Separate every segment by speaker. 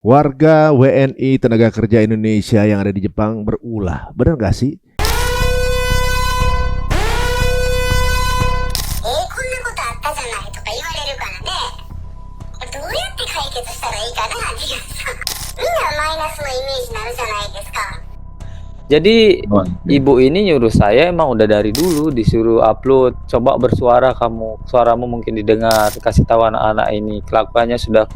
Speaker 1: Warga WNI tenaga kerja Indonesia yang ada di Jepang berulah. Benar gak sih?
Speaker 2: こんなことあったじゃないとか言われるからね、どうやって解決したらいいかなっていうさ、みんなマイナスのイメージになるじゃないですか。
Speaker 3: Jadi
Speaker 1: Oh,
Speaker 3: ibu ini nyuruh saya emang udah dari dulu disuruh upload, coba bersuara kamu, suaramu mungkin didengar, kasih tahu anak-anak ini kelakuannya sudah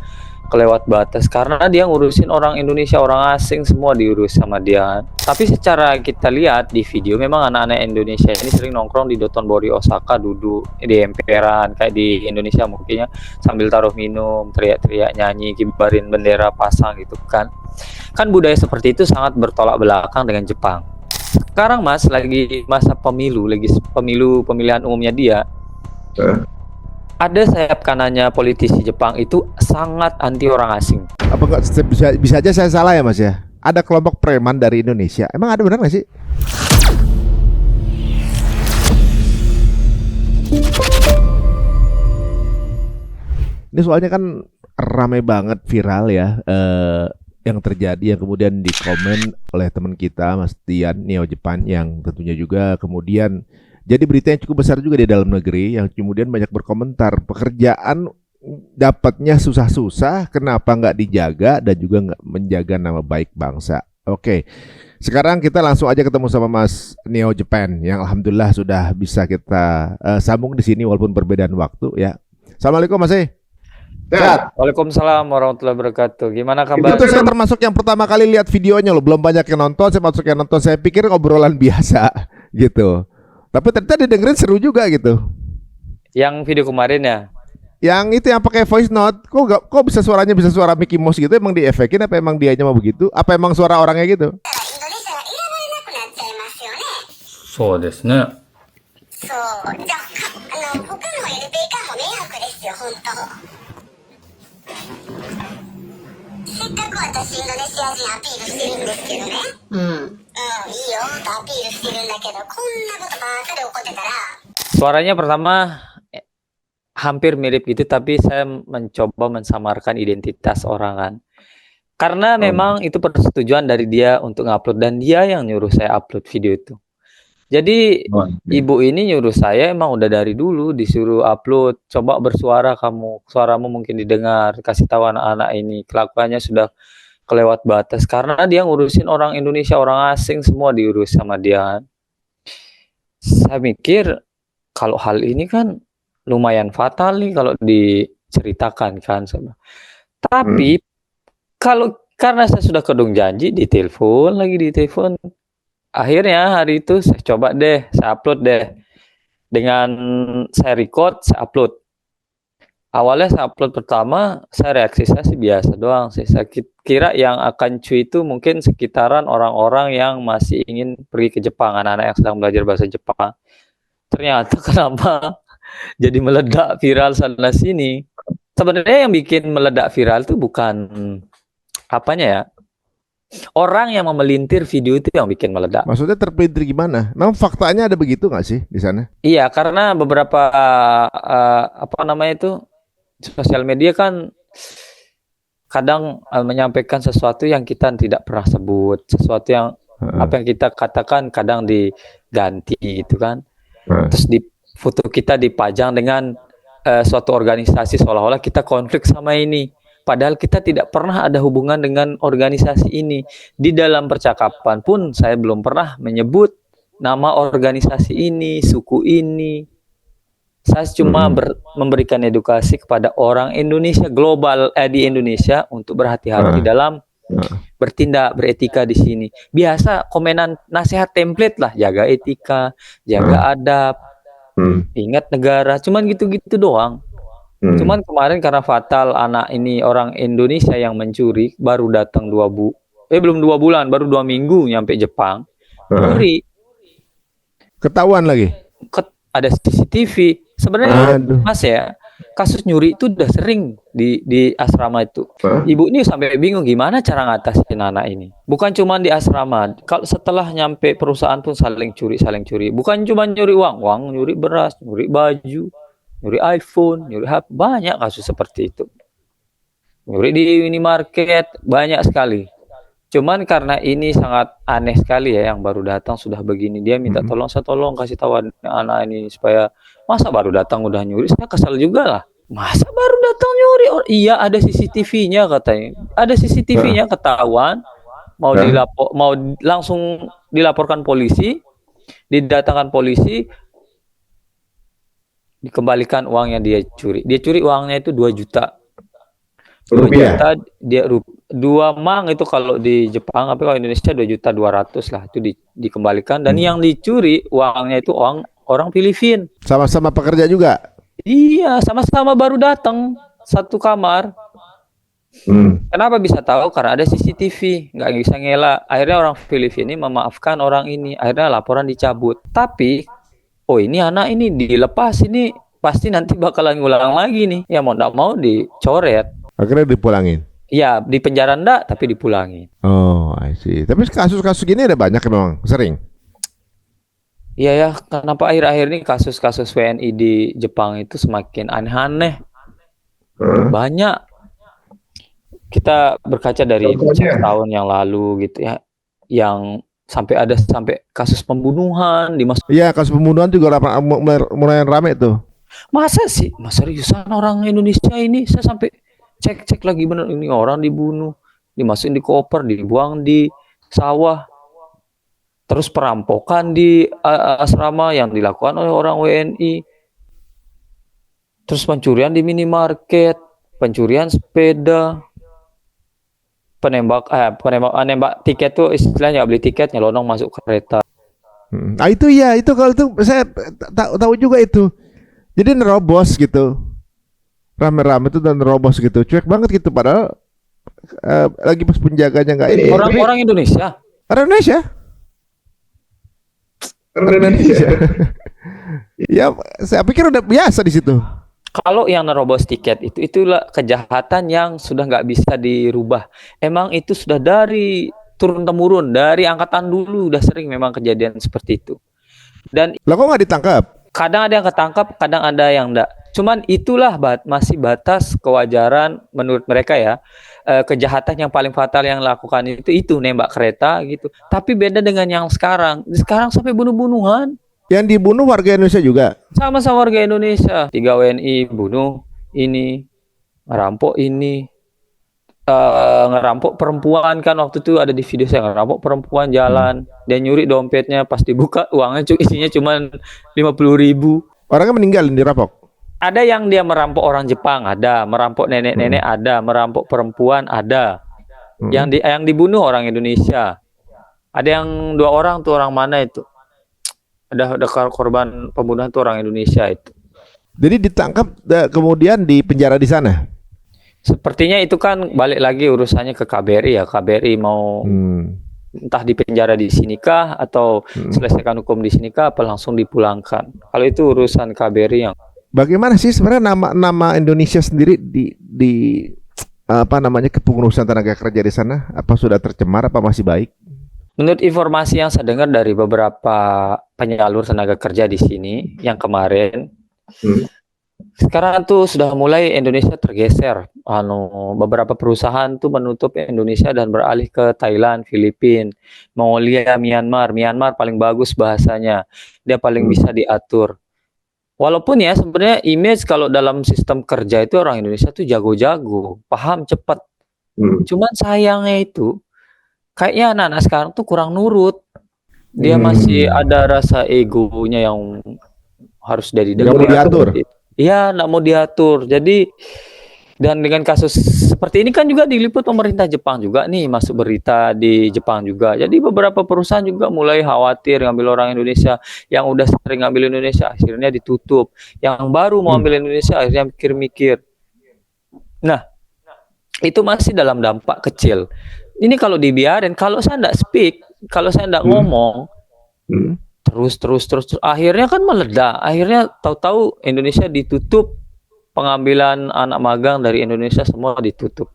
Speaker 3: kelewat batas karena dia ngurusin orang Indonesia, orang asing semua diurus sama dia. Tapi secara kita lihat di video memang anak-anak Indonesia ini sering nongkrong di Dotonbori Osaka, duduk di emperan kayak di Indonesia mungkinnya sambil taruh minum, teriak-teriak, nyanyi, kibarin bendera, pasang gitu kan. Kan budaya seperti itu sangat bertolak belakang dengan Jepang. Sekarang Mas lagi masa pemilu, lagi pemilihan umumnya dia. Ada sayap kanannya politisi Jepang itu sangat anti orang asing.
Speaker 1: apa enggak bisa aja saya salah ya Mas ya? Ada kelompok preman dari Indonesia. Emang ada benar gak sih? Ini soalnya kan ramai banget viral ya, yang terjadi yang kemudian dikomen oleh teman kita Mas Tian Neo Jepang yang tentunya juga kemudian jadi berita yang cukup besar juga di dalam negeri yang kemudian banyak berkomentar pekerjaan dapatnya susah-susah, kenapa nggak dijaga dan juga nggak menjaga nama baik bangsa. Oke, sekarang kita langsung aja ketemu sama Mas Neo Jepang yang alhamdulillah sudah bisa kita sambung di sini walaupun perbedaan waktu ya. Assalamualaikum Mas E.
Speaker 4: Sehat.
Speaker 3: Waalaikumsalam warahmatullahi wabarakatuh. Gimana kabar?
Speaker 1: Itu saya termasuk yang pertama kali lihat videonya loh, belum banyak yang nonton, saya masuk yang nonton, saya pikir ngobrolan biasa gitu. Tapi ternyata didengerin seru juga gitu.
Speaker 3: Yang video kemarin ya?
Speaker 1: Yang itu yang pakai voice note, kok bisa suaranya bisa suara Mickey Mouse gitu? Emang diefekin apa emang dianya mau begitu? Apa emang suara orangnya gitu?
Speaker 2: インドネシアがいらなくなっちゃいますよね。
Speaker 4: そうですね。
Speaker 2: そう。じゃあ、他のエルペイカーも迷惑ですよ、本当。せっかく私インドネシア人アピールしてるんですけどね。いいよってアピールしてるんだけど、こんなことばっかり起こってたら。
Speaker 3: Suaranya pertama hampir mirip gitu, tapi saya mencoba mensamarkan identitas orang kan. Karena memang itu persetujuan dari dia untuk ngupload dan dia yang nyuruh saya upload video itu. Jadi ibu ini nyuruh saya emang udah dari dulu disuruh upload, coba bersuara kamu, suaramu mungkin didengar, kasih tahu anak-anak ini kelakuannya sudah kelewat batas karena dia ngurusin orang Indonesia, orang asing semua diurus sama dia. Saya mikir kalau hal ini kan lumayan fatal nih kalau diceritakan kan. Tapi kalau karena saya sudah kedung janji ditelepon, akhirnya hari itu saya coba deh, saya upload deh. Dengan saya record, saya upload. Awalnya saya upload pertama, saya reaksi saya sih biasa doang sih. Saya kira yang akan cuy itu mungkin sekitaran orang-orang yang masih ingin pergi ke Jepang, anak-anak yang sedang belajar bahasa Jepang. Ternyata kenapa jadi meledak viral sana sini. Sebenarnya yang bikin meledak viral itu bukan apanya ya. Orang yang memelintir video itu yang bikin meledak.
Speaker 1: Maksudnya terpelintir gimana? Memang faktanya ada begitu nggak sih di sana?
Speaker 3: Iya, karena beberapa apa namanya itu sosial media kan kadang menyampaikan sesuatu yang kita tidak pernah sebut, sesuatu yang apa yang kita katakan kadang diganti gitu kan. Terus di foto kita dipajang dengan suatu organisasi seolah-olah kita konflik sama ini. Padahal kita tidak pernah ada hubungan dengan organisasi ini. Di dalam percakapan pun saya belum pernah menyebut nama organisasi ini, suku ini. Saya cuma memberikan edukasi kepada orang Indonesia global di Indonesia untuk berhati-hati dalam bertindak beretika di sini. Biasa komenan nasihat template lah, jaga etika, jaga adab, ingat negara, cuman gitu-gitu doang. Cuman kemarin karena fatal anak ini orang Indonesia yang mencuri baru datang belum 2 bulan, baru 2 minggu nyampe Jepang. Curi.
Speaker 1: Ketahuan lagi.
Speaker 3: Ada CCTV. Sebenarnya Mas ya, kasus nyuri itu udah sering di asrama itu. Ibu ini sampai bingung gimana cara ngatasin anak ini. Bukan cuma di asrama, kalau setelah nyampe perusahaan pun saling curi. Bukan cuma nyuri uang, nyuri beras, nyuri baju, nyuri iPhone, nyuri HP, banyak kasus seperti itu. nyuri di minimarket, banyak sekali. Cuman karena ini sangat aneh sekali ya, yang baru datang sudah begini, dia minta
Speaker 1: Mm-mm.
Speaker 3: tolong, saya tolong kasih tahu anak ini supaya, masa baru datang udah nyuri, saya kesal juga lah. Masa baru datang nyuri? Oh, iya ada CCTV-nya katanya. Ada CCTV-nya ketahuan, mau langsung dilaporkan polisi, didatangkan polisi, dikembalikan uang yang dia curi. Dia curi uangnya itu 2 juta. 2
Speaker 1: Rupiah.
Speaker 3: juta dia 2 mang itu kalau di Jepang, tapi kalau Indonesia 2.200.000 lah itu dikembalikan, dan yang dicuri uangnya itu orang Filipina.
Speaker 1: Sama-sama pekerja juga.
Speaker 3: Iya, sama-sama baru datang satu kamar. Kenapa bisa tahu? Karena ada CCTV, nggak bisa ngelak. Akhirnya orang Filipina ini memaafkan orang ini. Akhirnya laporan dicabut. Tapi, oh ini anak ini dilepas, ini pasti nanti bakalan ngulang lagi nih. Ya mau nggak mau dicoret.
Speaker 1: Akhirnya dipulangin.
Speaker 3: Ya di penjara enggak, tapi dipulangin.
Speaker 1: Oh, I see. Tapi kasus-kasus gini ada banyak memang, sering.
Speaker 3: Iya ya, kenapa akhir-akhir ini kasus-kasus WNI di Jepang itu semakin aneh-aneh. Banyak. Kita berkaca dari tahun yang lalu gitu ya, yang sampai kasus pembunuhan
Speaker 1: Iya, kasus pembunuhan juga mulai rame tuh.
Speaker 3: Masa sih? Masa seriusan orang Indonesia ini? Saya sampai cek lagi, bener ini orang dibunuh, dimasukin di koper, dibuang di sawah. Terus perampokan di asrama yang dilakukan oleh orang WNI. Terus pencurian di minimarket, pencurian sepeda, penembak tiket tuh istilahnya nggak beli tiket, nyelonong masuk kereta.
Speaker 1: Nah itu ya, itu kalau itu saya tahu juga itu. Jadi nerobos gitu, rame-rame itu dan nerobos gitu, cuek banget gitu. Padahal lagi pas penjaganya nggak ini.
Speaker 3: Orang Indonesia.
Speaker 1: Orang Indonesia. Orang Indonesia. Ya, saya pikir udah biasa di situ.
Speaker 3: Kalau yang nerobos tiket itulah kejahatan yang sudah nggak bisa dirubah. Emang itu sudah dari turun temurun, dari angkatan dulu udah sering memang kejadian seperti itu. Dan
Speaker 1: lah kok nggak ditangkap?
Speaker 3: Kadang ada yang ketangkap, kadang ada yang enggak. Cuman itulah masih batas kewajaran menurut mereka ya. Kejahatan yang paling fatal yang lakukan itu nembak kereta gitu. Tapi beda dengan yang sekarang. Sekarang sampai bunuh-bunuhan.
Speaker 1: Yang dibunuh warga Indonesia juga.
Speaker 3: Sama-sama warga Indonesia. 3 WNI bunuh ini, ngerampok ini, ngerampok perempuan kan, waktu itu ada di video saya, ngerampok perempuan jalan, dia nyuri dompetnya, pas dibuka uangnya isinya cuma 50.000.
Speaker 1: Orangnya meninggal dirampok.
Speaker 3: Ada yang dia merampok orang Jepang, ada merampok nenek-nenek, ada merampok perempuan, ada yang dibunuh orang Indonesia. Ada yang 2 orang tuh, orang mana itu? Ada korban pembunuhan tuh orang Indonesia itu.
Speaker 1: Jadi ditangkap kemudian di penjara di sana.
Speaker 3: Sepertinya itu kan balik lagi urusannya ke KBRI ya. KBRI mau entah di penjara di sini kah, atau selesaikan hukum di sini kah, apa langsung dipulangkan. Kalau itu urusan KBRI yang.
Speaker 1: Bagaimana sih sebenarnya nama Indonesia sendiri di apa namanya, kepengurusan tenaga kerja di sana? Apa sudah tercemar, apa masih baik?
Speaker 3: Menurut informasi yang saya dengar dari beberapa penyalur tenaga kerja di sini yang kemarin, sekarang tuh sudah mulai Indonesia tergeser. Beberapa perusahaan tuh menutup Indonesia dan beralih ke Thailand, Filipina, Mongolia, Myanmar. Myanmar paling bagus bahasanya, dia paling bisa diatur. Walaupun ya sebenarnya image kalau dalam sistem kerja itu orang Indonesia tuh jago-jago, paham cepat. Cuman sayangnya itu kayaknya anak-anak sekarang tuh kurang nurut. Dia masih ada rasa egonya yang harus dari
Speaker 1: nggak mau diatur.
Speaker 3: Iya, nggak mau diatur. Jadi, dan dengan kasus seperti ini kan juga diliput pemerintah Jepang juga nih, masuk berita di Jepang juga. Jadi beberapa perusahaan juga mulai khawatir ngambil orang Indonesia. Yang udah sering ngambil Indonesia akhirnya ditutup. Yang baru mau ambil Indonesia akhirnya mikir-mikir. Nah, itu masih dalam dampak kecil. Ini kalau dibiarin, kalau saya nggak speak, kalau saya nggak ngomong, terus akhirnya kan meledak. Akhirnya tahu-tahu Indonesia ditutup, pengambilan anak magang dari Indonesia semua ditutup.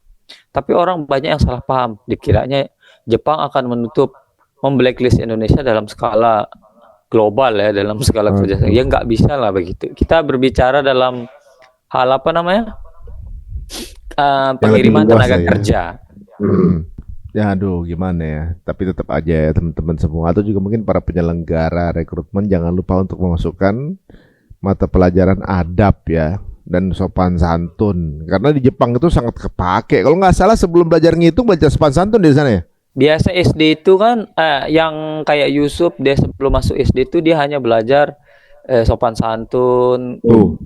Speaker 3: Tapi orang banyak yang salah paham, dikiranya Jepang akan menutup, memblacklist Indonesia dalam skala global ya, dalam skala kerjasama. Ya nggak bisa lah begitu. Kita berbicara dalam hal apa namanya? pengiriman
Speaker 1: lebih luas
Speaker 3: tenaga
Speaker 1: lah ya.
Speaker 3: kerja.
Speaker 1: Ya aduh gimana ya. Tapi tetap aja ya teman-teman semua atau juga mungkin para penyelenggara rekrutmen jangan lupa untuk memasukkan mata pelajaran adab ya dan sopan santun. Karena di Jepang itu sangat kepake. Kalau nggak salah sebelum belajar ngitung baca sopan santun di sana ya.
Speaker 3: Biasa SD itu kan yang kayak Yusuf dia sebelum masuk SD itu dia hanya belajar sopan santun,
Speaker 1: Tuh,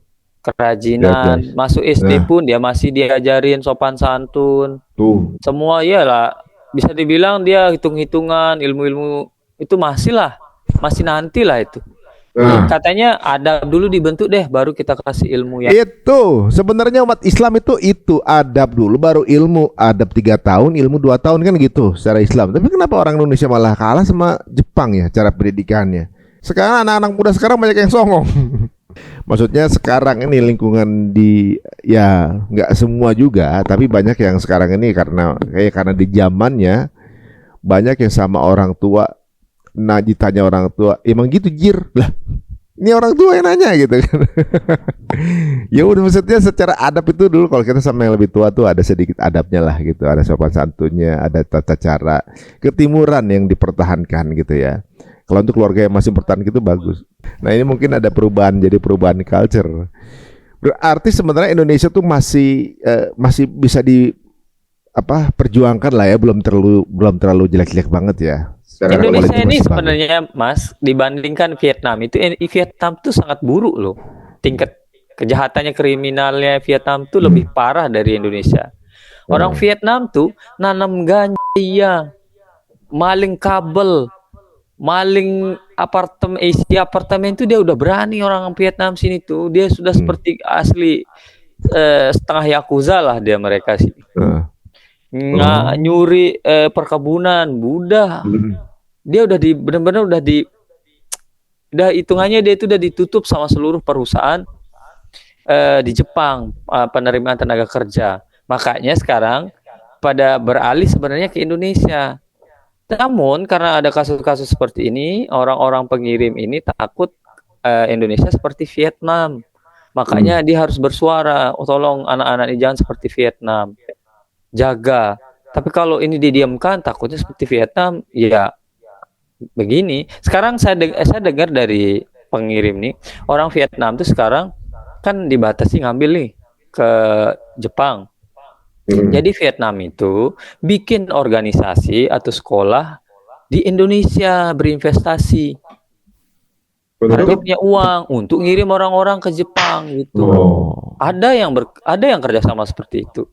Speaker 1: lihat
Speaker 3: kerajinan.
Speaker 1: guys.
Speaker 3: Masuk SD
Speaker 1: Nah,
Speaker 3: pun dia masih diajarin sopan santun.
Speaker 1: tuh.
Speaker 3: Semua iyalah bisa dibilang dia hitung-hitungan, ilmu-ilmu itu masih nanti lah itu.
Speaker 1: Nah,
Speaker 3: Katanya adab dulu dibentuk deh baru kita kasih ilmu yang
Speaker 1: itu sebenarnya umat Islam itu adab dulu baru ilmu. Adab 3 tahun, ilmu 2 tahun kan gitu secara Islam. Tapi kenapa orang Indonesia malah kalah sama Jepang ya cara pendidikannya? Sekarang anak-anak muda sekarang banyak yang songong. Maksudnya sekarang ini lingkungan di ya nggak semua juga, tapi banyak yang sekarang ini karena di zamannya banyak yang sama orang tua. Nah ditanya orang tua, emang gitu jir lah. Ini orang tua yang nanya gitu kan. Ya udah maksudnya secara adab itu dulu kalau kita sama yang lebih tua tuh ada sedikit adabnya lah gitu, ada sopan santunnya, ada tata cara ketimuran yang dipertahankan gitu ya. Kalau untuk keluarga yang masih bertahan gitu bagus. Nah ini mungkin ada perubahan jadi perubahan culture. Berarti sebenarnya Indonesia tuh masih bisa perjuangkan lah ya, belum terlalu jelek-jelek banget ya. Secara
Speaker 3: Indonesia
Speaker 1: quality
Speaker 3: ini
Speaker 1: masih bagus.
Speaker 3: sebenarnya Mas dibandingkan Vietnam itu Vietnam tuh sangat buruk loh. Tingkat kejahatannya kriminalnya Vietnam tuh lebih parah dari Indonesia. Orang Vietnam tuh nanam ganja, maling kabel, maling isi apartemen tuh dia udah berani orang Vietnam sini tuh. Dia sudah seperti asli setengah yakuza lah dia mereka sih. Nyuri perkebunan, budah. Dia udah benar-benar udah hitungannya dia itu udah ditutup sama seluruh perusahaan di Jepang penerimaan tenaga kerja. Makanya sekarang pada beralih sebenarnya ke Indonesia. Namun karena ada kasus-kasus seperti ini, orang-orang pengirim ini takut Indonesia seperti Vietnam. Makanya dia harus bersuara, oh, tolong anak-anak ini jangan seperti Vietnam. Jaga. Tapi kalau ini didiamkan takutnya seperti Vietnam, ya begini. Sekarang saya dengar dari pengirim nih, orang Vietnam tuh sekarang kan dibatasi ngambil nih ke Jepang. Jadi Vietnam itu bikin organisasi atau sekolah di Indonesia berinvestasi. Karena dia punya uang untuk ngirim orang-orang ke Jepang gitu. Ada yang kerjasama seperti itu.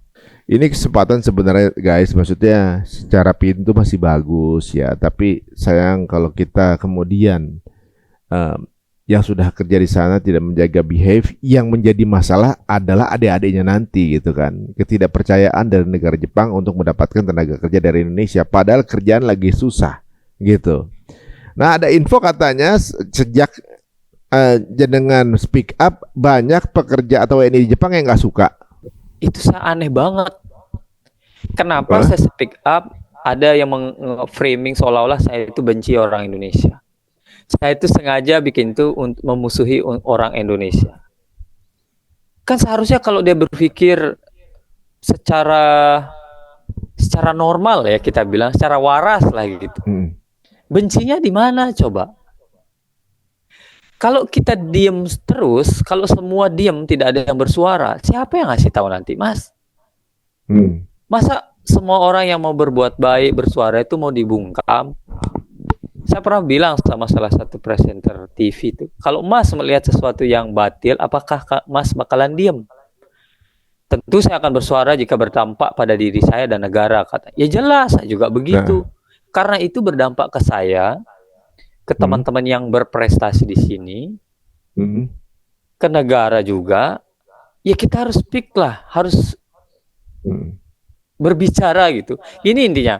Speaker 1: Ini kesempatan sebenarnya guys, maksudnya secara pintu masih bagus ya, tapi sayang kalau kita kemudian yang sudah kerja di sana tidak menjaga behave, yang menjadi masalah adalah adik-adiknya nanti gitu kan. Ketidakpercayaan dari negara Jepang untuk mendapatkan tenaga kerja dari Indonesia, padahal kerjaan lagi susah gitu. Nah ada info katanya sejak jenengan speak up banyak pekerja atau WNI di Jepang yang nggak suka.
Speaker 3: Itu saya aneh banget. Kenapa saya speak up? Ada yang framing seolah-olah saya itu benci orang Indonesia. Saya itu sengaja bikin itu untuk memusuhi orang Indonesia. Kan seharusnya kalau dia berpikir secara normal ya kita bilang, secara waras lah gitu. Bencinya di mana coba? Kalau kita diem terus, kalau semua diem tidak ada yang bersuara, siapa yang ngasih tahu nanti, Mas? Masa semua orang yang mau berbuat baik bersuara itu mau dibungkam? Saya pernah bilang sama salah satu presenter TV itu, kalau Mas melihat sesuatu yang batil, apakah Mas bakalan diem? Tentu saya akan bersuara jika berdampak pada diri saya dan negara, kata. Ya jelas, saya juga begitu. Karena itu berdampak ke saya, ke teman-teman yang berprestasi di sini, ke negara juga, ya kita harus speak lah, harus berbicara gitu. Ini intinya.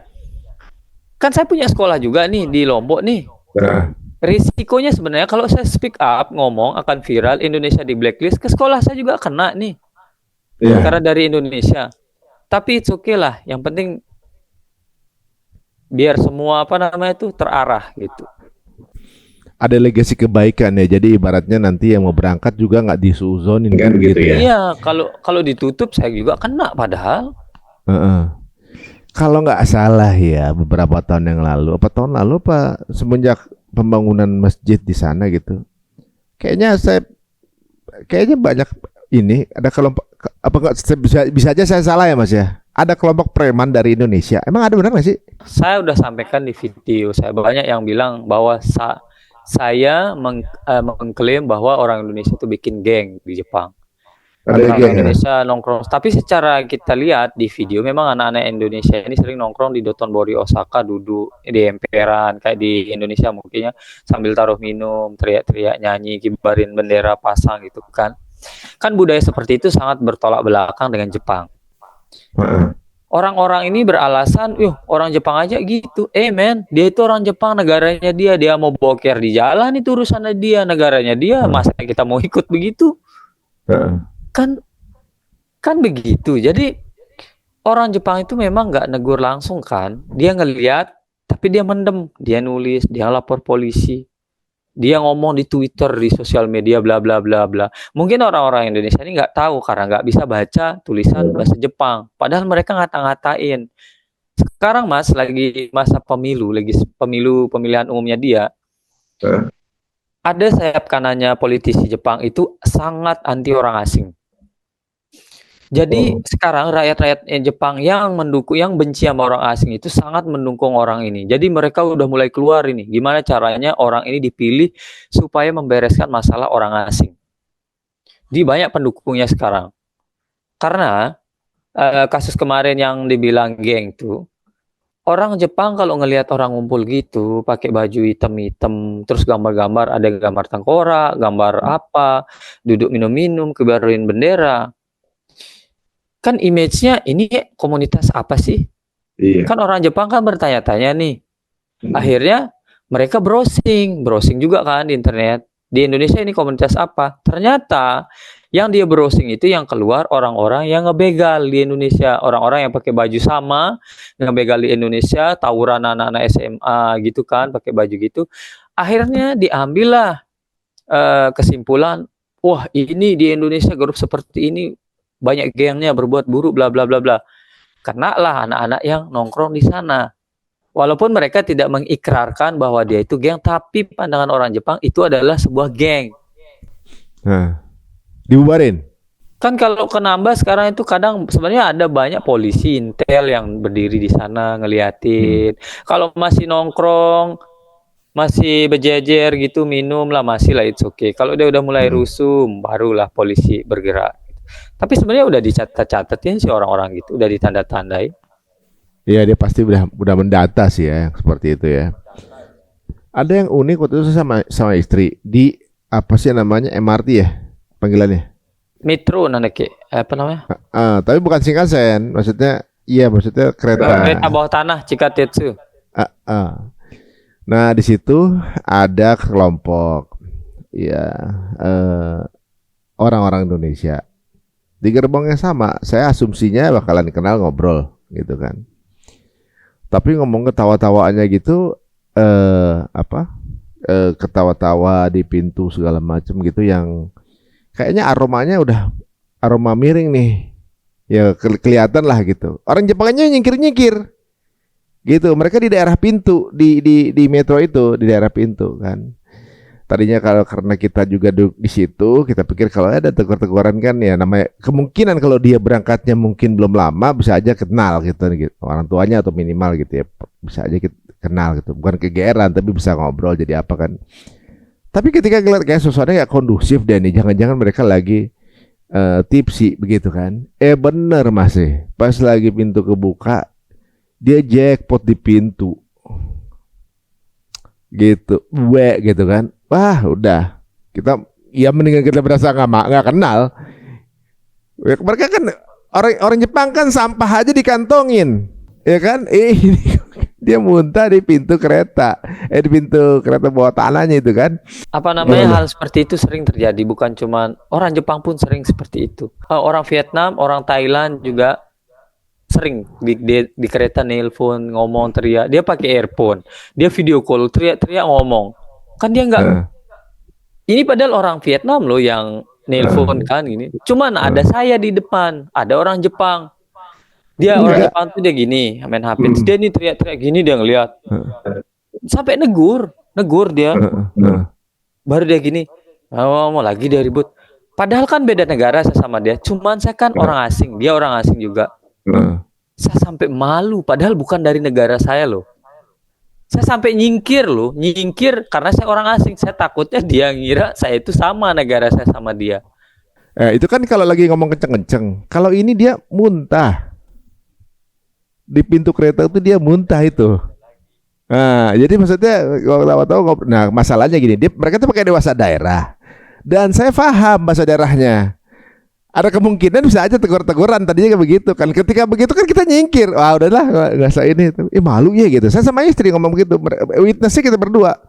Speaker 3: Kan saya punya sekolah juga nih di Lombok nih. Risikonya sebenarnya kalau saya speak up, ngomong akan viral, Indonesia di blacklist, ke sekolah saya juga kena nih. Karena dari Indonesia. Tapi it's okay lah, yang penting biar semua terarah gitu.
Speaker 1: ada legasi kebaikan ya. Jadi ibaratnya nanti yang mau berangkat juga nggak disuzonin kan gitu ya.
Speaker 3: Iya, kalau ditutup saya juga kena padahal.
Speaker 1: Heeh. Kalau nggak salah ya beberapa tahun yang lalu, apa tahun lalu apa semenjak pembangunan masjid di sana gitu. Kayaknya kayaknya banyak ini ada kelompok apa nggak bisa aja saya salah ya Mas ya. Ada kelompok preman dari Indonesia. Emang ada benar nggak sih?
Speaker 3: Saya udah sampaikan di video saya, banyak yang bilang bahwa saya mengklaim bahwa orang Indonesia itu bikin geng di Jepang.
Speaker 1: Ada
Speaker 3: Orang
Speaker 1: geng ya?
Speaker 3: Indonesia nongkrong. Tapi secara kita lihat di video, memang anak-anak Indonesia ini sering nongkrong di Dotonbori Osaka, duduk di emperan kayak di Indonesia mungkin ya, sambil taruh minum, teriak-teriak, nyanyi, kibarin bendera, pasang gitu kan. Kan budaya seperti itu sangat bertolak belakang dengan Jepang.
Speaker 1: Heeh.
Speaker 3: Orang-orang ini beralasan, yuh orang Jepang aja gitu. Men, dia itu orang Jepang, negaranya dia mau boker di jalan itu urusannya dia, negaranya dia, masa kita mau ikut begitu?
Speaker 1: Heeh.
Speaker 3: Kan begitu. Jadi orang Jepang itu memang nggak negur langsung kan. Dia ngelihat, tapi dia mendem. Dia nulis, dia lapor polisi. Dia ngomong di Twitter, di sosial media, bla bla bla bla. Mungkin orang-orang Indonesia ini nggak tahu karena nggak bisa baca tulisan bahasa Jepang. Padahal mereka ngata-ngatain. Sekarang Mas lagi masa pemilu, pemilihan umumnya dia. Ada sayap kanannya politisi Jepang itu sangat anti orang asing. Jadi sekarang rakyat-rakyat Jepang yang mendukung, yang benci sama orang asing itu sangat mendukung orang ini. Jadi mereka udah mulai keluar ini. Gimana caranya orang ini dipilih supaya membereskan masalah orang asing. Di banyak pendukungnya sekarang. Karena kasus kemarin yang dibilang geng tuh, orang Jepang kalau ngelihat orang ngumpul gitu, pakai baju hitam-hitam, terus gambar-gambar, ada gambar tengkorak, gambar apa, duduk minum-minum, kibarin bendera. Kan image-nya ini komunitas apa sih?
Speaker 1: Iya.
Speaker 3: Kan orang Jepang kan bertanya-tanya nih. Akhirnya mereka browsing juga kan di internet. Di Indonesia ini komunitas apa? Ternyata yang dia browsing itu yang keluar orang-orang yang ngebegal di Indonesia. Orang-orang yang pakai baju sama, ngebegal di Indonesia, tawuran anak-anak SMA gitu kan, pakai baju gitu. Akhirnya diambillah kesimpulan, wah ini di Indonesia grup seperti ini banyak gengnya berbuat buruk bla bla bla bla. Kena lah anak-anak yang nongkrong di sana. Walaupun mereka tidak mengikrarkan bahwa dia itu geng, tapi pandangan orang Jepang itu adalah sebuah geng.
Speaker 1: Nah, dibubarin.
Speaker 3: Kan kalau kenambah sekarang itu kadang sebenarnya ada banyak polisi intel yang berdiri di sana ngeliatin. Kalau masih nongkrong, masih berjejer gitu minum lah, masih lah it's okay. Kalau dia udah mulai rusuh, barulah polisi bergerak. Tapi sebenarnya udah dicatat-catatin sih orang-orang gitu, udah ditanda-tandai.
Speaker 1: Iya, dia pasti udah mendata sih ya, seperti itu ya. Ada yang unik waktu itu sama istri di apa sih namanya MRT ya panggilannya?
Speaker 3: Metro nanti apa namanya?
Speaker 1: Tapi bukan Shinkansen, maksudnya kereta.
Speaker 3: Kereta bawah tanah Chikatetsu.
Speaker 1: Nah di situ ada kelompok ya orang-orang Indonesia di gerbong yang sama. Saya asumsinya bakalan kenal, ngobrol gitu kan. Tapi ngomong ketawa-tawaannya gitu ketawa-tawa di pintu segala macam gitu yang kayaknya aromanya udah aroma miring nih. Ya kelihatan lah gitu. Orang Jepangnya nyingkir-nyingkir. Gitu. Mereka di daerah pintu di metro itu, di daerah pintu kan. Tadinya karena kita juga duduk di situ, kita pikir kalau ada tegur-teguran kan ya namanya kemungkinan kalau dia berangkatnya mungkin belum lama bisa aja kenal gitu orang tuanya atau minimal gitu ya bisa aja kita kenal gitu, bukan kegeeran tapi bisa ngobrol jadi apa kan. Tapi ketika ngeliat kayak suasananya gak kondusif deh nih, jangan-jangan mereka lagi tipsi begitu kan. Bener masih pas lagi pintu kebuka dia jackpot di pintu gitu, gitu kan. Wah udah kita ya mendingan kita berasa nggak kenal. Mereka kan orang Jepang kan sampah aja dikantongin, ya kan? Ini dia muntah di pintu kereta, di pintu kereta bawah tanahnya itu kan.
Speaker 3: Apa namanya, hal seperti itu sering terjadi, bukan cuma orang Jepang pun sering seperti itu. Orang Vietnam, orang Thailand juga sering di kereta nelpon, ngomong, teriak. Dia pakai earphone, dia video call, teriak-teriak ngomong. Kan dia nggak,
Speaker 1: Heeh.
Speaker 3: ini padahal orang Vietnam loh yang nelpon kan gini. Cuman ada saya di depan, ada orang Jepang. Dia orang
Speaker 1: Enggak.
Speaker 3: Jepang tuh dia gini, main HP. Terus dia nih teriak-teriak gini, dia ngeliat. Sampai negur dia.
Speaker 1: Heeh.
Speaker 3: Baru dia gini, mau lagi dia ribut. Padahal kan beda negara saya sama dia. Cuman saya kan orang asing, dia orang asing juga.
Speaker 1: Heeh.
Speaker 3: Saya sampai malu, padahal bukan dari negara saya loh. Saya sampai nyingkir loh, nyingkir karena saya orang asing. Saya takutnya dia ngira saya itu sama negara saya sama dia.
Speaker 1: Itu kan kalau lagi ngomong kenceng-kenceng. Kalau ini dia muntah. Di pintu kereta itu dia muntah itu. Nah, jadi maksudnya kalau tahu, nah masalahnya gini, mereka tuh pakai bahasa daerah. Dan saya paham bahasa daerahnya. Ada kemungkinan bisa aja tegur-teguran tadinya kayak begitu kan. Ketika begitu kan kita nyingkir. Wah, udahlah nggak usah ini. Malu ya gitu. Saya sama istri ngomong begitu. Witnessnya kita berdua.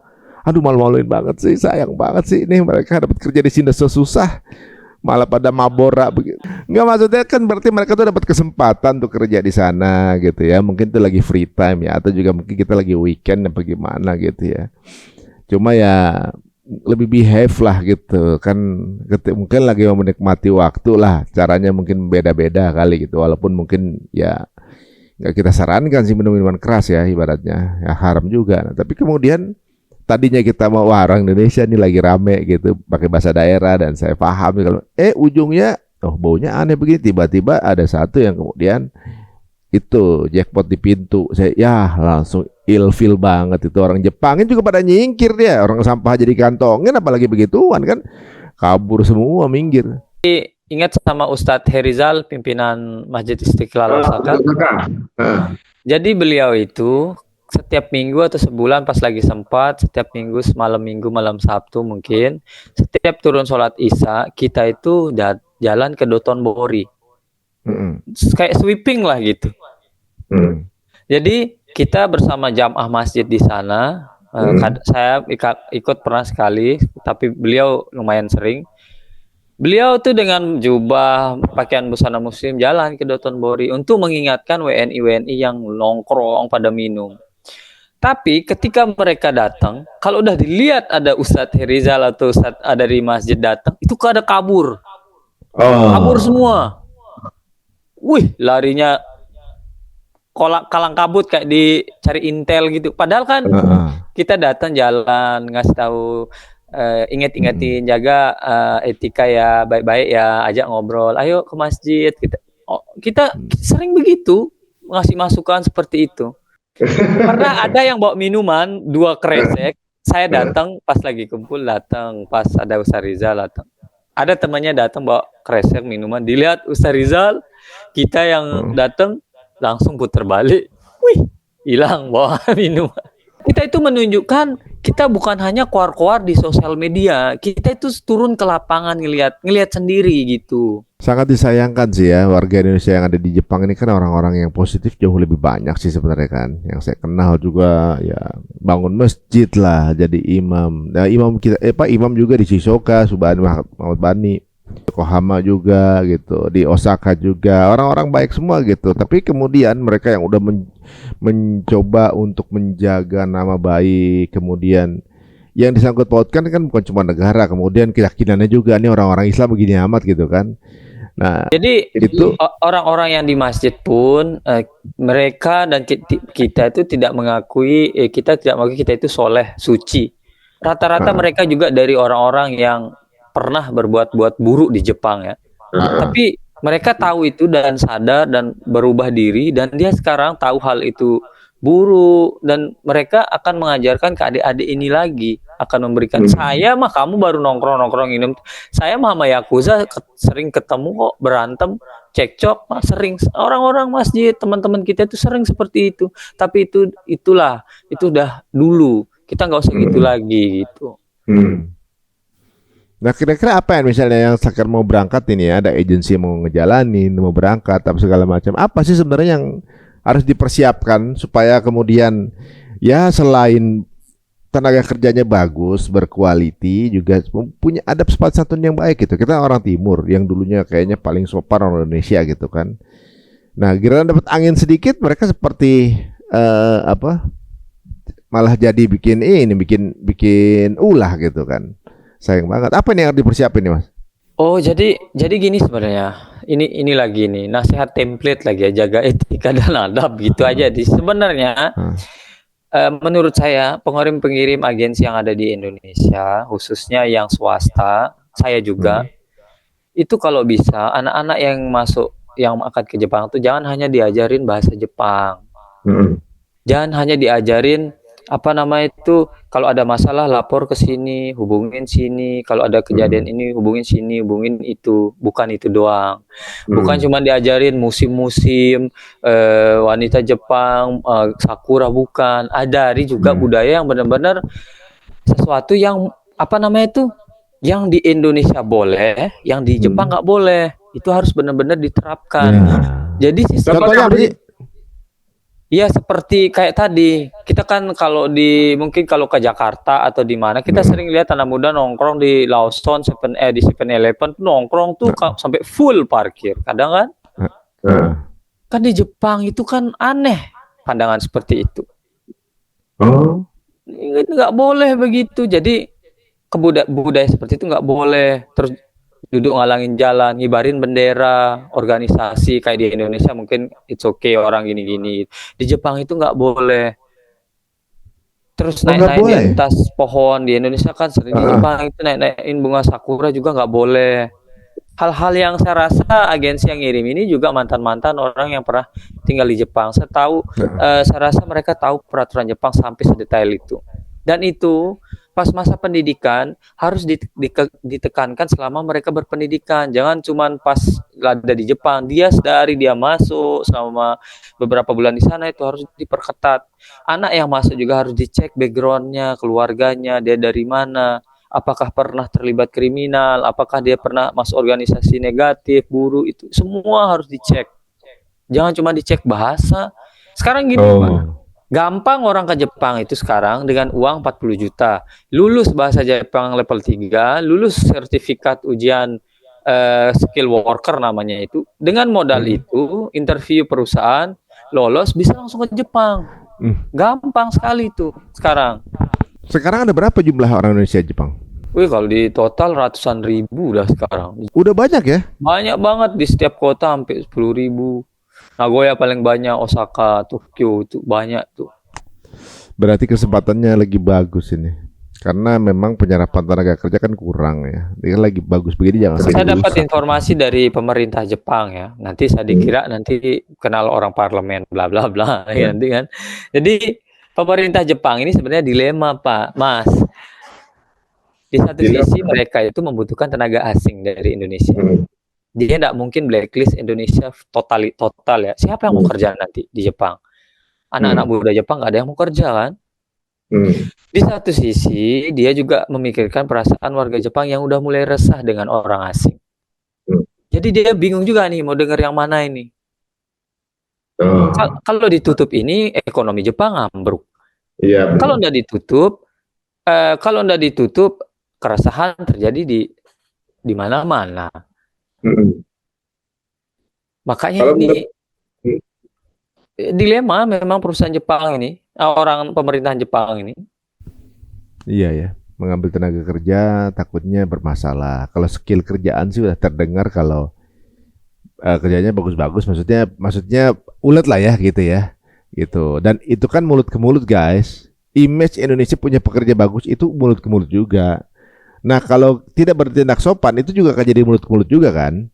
Speaker 1: Aduh, malu-maluin banget sih. Sayang banget sih ini mereka dapat kerja di sini susah. Malah pada mabora begitu. Nggak, maksudnya kan berarti mereka tuh dapat kesempatan untuk kerja di sana gitu ya. Mungkin tuh lagi free time ya, atau juga mungkin kita lagi weekend apa gimana gitu ya. Cuma ya lebih behave lah gitu kan, mungkin lagi mau menikmati waktu lah, caranya mungkin beda-beda kali gitu, walaupun mungkin ya nggak kita sarankan sih minum-minuman keras ya, ibaratnya ya haram juga. Nah, tapi kemudian tadinya kita mau, wah orang Indonesia nih lagi rame gitu pakai bahasa daerah, dan saya paham kalau ujungnya baunya aneh begini, tiba-tiba ada satu yang kemudian itu jackpot di pintu. Saya ya langsung ilfil banget, itu orang Jepangin juga pada nyingkir, dia orang sampah jadi kantongin, apalagi begituan kan, kabur semua, minggir.
Speaker 3: Ingat sama Ustadz Herizal, pimpinan Masjid Istiqlal Osaka. Jadi beliau itu setiap minggu atau sebulan pas lagi sempat, setiap minggu malam minggu, malam Sabtu mungkin, setiap turun sholat Isya kita itu jalan ke Dotonbori. Kayak sweeping lah gitu. Jadi kita bersama jamaah masjid di sana. Saya ikut pernah sekali, tapi beliau lumayan sering. Beliau tuh dengan jubah pakaian busana muslim jalan ke Dotonbori untuk mengingatkan WNI yang nongkrong pada minum. Tapi ketika mereka datang, kalau udah dilihat ada Ustadz Herizal atau Ustadz ada di masjid datang, itu ada kabur. Kabur semua. Wih, larinya kalang kabut kayak dicari intel gitu. Padahal kan kita datang jalan, ngasih tahu, ingat-ingatin, jaga etika ya, baik-baik ya, ajak ngobrol, ayo ke masjid. Kita sering begitu, ngasih masukan seperti itu. Karena ada yang bawa minuman 2 kresek, saya datang pas lagi kumpul, datang pas ada Ustaz Rizal datang. Ada temannya datang bawa kresek minuman, dilihat Ustaz Rizal, kita yang datang langsung putar balik. Wih, hilang bawa minuman. Kita itu menunjukkan kita bukan hanya keluar-keluar di sosial media, kita itu turun ke lapangan ngelihat sendiri gitu.
Speaker 1: Sangat disayangkan sih ya, warga Indonesia yang ada di Jepang ini kan orang-orang yang positif jauh lebih banyak sih sebenarnya kan. Yang saya kenal juga ya bangun masjid lah, jadi imam. Nah, imam kita imam juga di Shizuoka, Subhan Muhammad Bani, Yokohama juga gitu, di Osaka juga, orang-orang baik semua gitu. Tapi kemudian mereka yang udah mencoba untuk menjaga nama baik, kemudian yang disangkut pautkan kan bukan cuma negara, kemudian keyakinannya juga, nih orang-orang Islam begini amat gitu kan. Nah,
Speaker 3: jadi
Speaker 1: itu
Speaker 3: orang-orang yang di masjid pun mereka dan kita itu tidak mengakui kita itu soleh, suci. Rata-rata mereka juga dari orang-orang yang pernah berbuat buruk di Jepang ya. Tapi mereka tahu itu dan sadar dan berubah diri, dan dia sekarang tahu hal itu buruk, dan mereka akan mengajarkan ke adik-adik ini lagi, akan memberikan, saya mah kamu baru nongkrong ini, saya mah sama Yakuza sering ketemu kok, berantem, cekcok, sering, orang-orang masjid, teman-teman kita itu sering seperti itu. Tapi itu udah dulu, kita nggak usah gitu lagi gitu.
Speaker 1: Nah, kira-kira apa yang misalnya yang sekarang mau berangkat ini ya, ada agensi mau ngejalanin, mau berangkat, apa segala macam, apa sih sebenarnya yang harus dipersiapkan supaya kemudian ya selain tenaga kerjanya bagus, berkualiti, juga punya adab sopan santun yang baik gitu. Kita orang timur yang dulunya kayaknya paling sopan orang Indonesia gitu kan. Nah, giliran dapat angin sedikit mereka seperti malah jadi bikin ulah gitu kan. Sayang banget. Apa nih yang harus dipersiapin nih Mas?
Speaker 3: Oh, jadi gini sebenarnya. Ini lagi nih nasihat template lagi ya, jaga etika dan adab gitu aja. Sebenarnya
Speaker 1: Hmm.
Speaker 3: menurut saya pengirim-pengirim agensi yang ada di Indonesia, khususnya yang swasta, saya juga itu kalau bisa anak-anak yang akan ke Jepang itu jangan hanya diajarin bahasa Jepang. Jangan hanya diajarin apa nama itu, kalau ada masalah lapor ke sini, hubungin sini, kalau ada kejadian ini hubungin sini, hubungin itu, bukan itu doang. Bukan cuma diajarin musim-musim wanita Jepang, sakura, bukan. Adari juga budaya yang benar-benar sesuatu yang apa namanya itu, yang di Indonesia boleh, yang di Jepang nggak boleh. Itu harus benar-benar diterapkan. Jadi
Speaker 1: Contohnya apa sih?
Speaker 3: iya, seperti kayak tadi, kita kan mungkin kalau ke Jakarta atau di mana, kita sering lihat anak muda nongkrong di Lawson, di 7-Eleven tuh nongkrong tuh sampai full parkir. Kadang kan, kan di Jepang itu kan aneh pandangan seperti itu. Itu nggak boleh begitu. Jadi budaya seperti itu nggak boleh. Terus duduk ngalangin jalan, ngibarin bendera organisasi kayak di Indonesia mungkin it's okay orang gini-gini. Di Jepang itu nggak boleh. Terus naik-naik di atas pohon. Di Indonesia kan sering, di Jepang itu naik-naikin bunga sakura juga nggak boleh. Hal-hal yang saya rasa agensi yang ngirim ini juga mantan-mantan orang yang pernah tinggal di Jepang. Saya rasa mereka tahu peraturan Jepang sampai sedetail itu. Dan itu pas masa pendidikan harus ditekankan selama mereka berpendidikan. Jangan cuma pas ada di Jepang, dari dia masuk selama beberapa bulan di sana itu harus diperketat. Anak yang masuk juga harus dicek backgroundnya, keluarganya, dia dari mana, apakah pernah terlibat kriminal, apakah dia pernah masuk organisasi negatif, buruh, itu semua harus dicek. Jangan cuma dicek bahasa. Sekarang gini Pak, gampang orang ke Jepang itu sekarang dengan uang 40 juta. Lulus bahasa Jepang level 3, lulus sertifikat ujian skill worker namanya itu. Dengan modal itu, interview perusahaan, lolos, bisa langsung ke Jepang. Gampang sekali itu sekarang.
Speaker 1: Sekarang ada berapa jumlah orang Indonesia di Jepang?
Speaker 3: Wih, kalau di total ratusan ribu udah sekarang.
Speaker 1: Udah banyak ya?
Speaker 3: Banyak banget, di setiap kota sampai 10.000. Nagoya paling banyak, Osaka, Tokyo itu banyak tuh.
Speaker 1: Berarti kesempatannya lagi bagus ini. Karena memang penyerapan tenaga kerja kan kurang ya. Dia lagi bagus begini jangan sampai
Speaker 3: Saya dapat
Speaker 1: rusak.
Speaker 3: informasi dari pemerintah Jepang ya. Nanti saya dikira nanti kenal orang parlemen bla bla bla ya, nanti kan. Jadi pemerintah Jepang ini sebenarnya dilema Pak, Mas. Di satu sisi mereka itu membutuhkan tenaga asing dari Indonesia. Dia tidak mungkin blacklist Indonesia total ya. Siapa yang mau kerja nanti di Jepang? Anak-anak muda Jepang nggak ada yang mau kerja kan? Di satu sisi dia juga memikirkan perasaan warga Jepang yang udah mulai resah dengan orang asing. Jadi dia bingung juga nih mau dengar yang mana ini. Kalau ditutup ini ekonomi Jepang ambruk.
Speaker 4: Iya.
Speaker 3: Kalau nggak ditutup, keresahan terjadi di mana-mana. Makanya
Speaker 4: Kalau
Speaker 3: ini dilema memang perusahaan Jepang ini, orang pemerintahan Jepang ini.
Speaker 1: Iya ya, mengambil tenaga kerja takutnya bermasalah. Kalau skill kerjaan sih udah terdengar kalau kerjanya bagus-bagus, maksudnya ulet lah ya gitu. Dan itu kan mulut ke mulut guys. Image Indonesia punya pekerja bagus itu mulut ke mulut juga. Nah kalau tidak bertindak sopan itu juga akan jadi mulut ke mulut juga kan,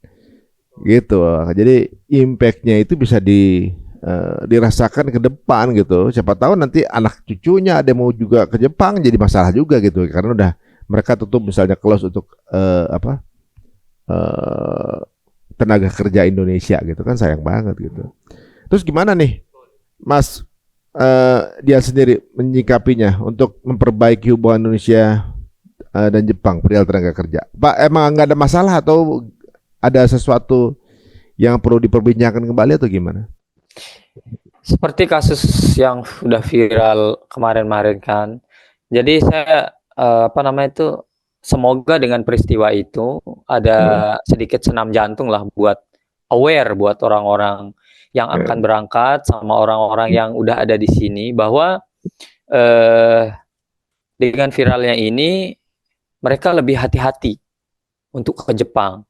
Speaker 1: gitu. Jadi impactnya itu bisa dirasakan ke depan gitu. Siapa tahu nanti anak cucunya ada mau juga ke Jepang jadi masalah juga gitu. Karena udah mereka tutup misalnya close untuk tenaga kerja Indonesia gitu kan, sayang banget gitu. Terus gimana nih Mas dia sendiri menyikapinya untuk memperbaiki hubungan Indonesia dan Jepang perihal tenaga kerja? Pak, emang nggak ada masalah atau ada sesuatu yang perlu diperbincangkan kembali atau gimana?
Speaker 3: Seperti kasus yang sudah viral kemarin-kemarin kan. Jadi saya semoga dengan peristiwa itu ada sedikit senam jantung lah buat aware buat orang-orang yang akan berangkat sama orang-orang yang udah ada di sini bahwa eh, dengan viralnya ini mereka lebih hati-hati untuk ke Jepang.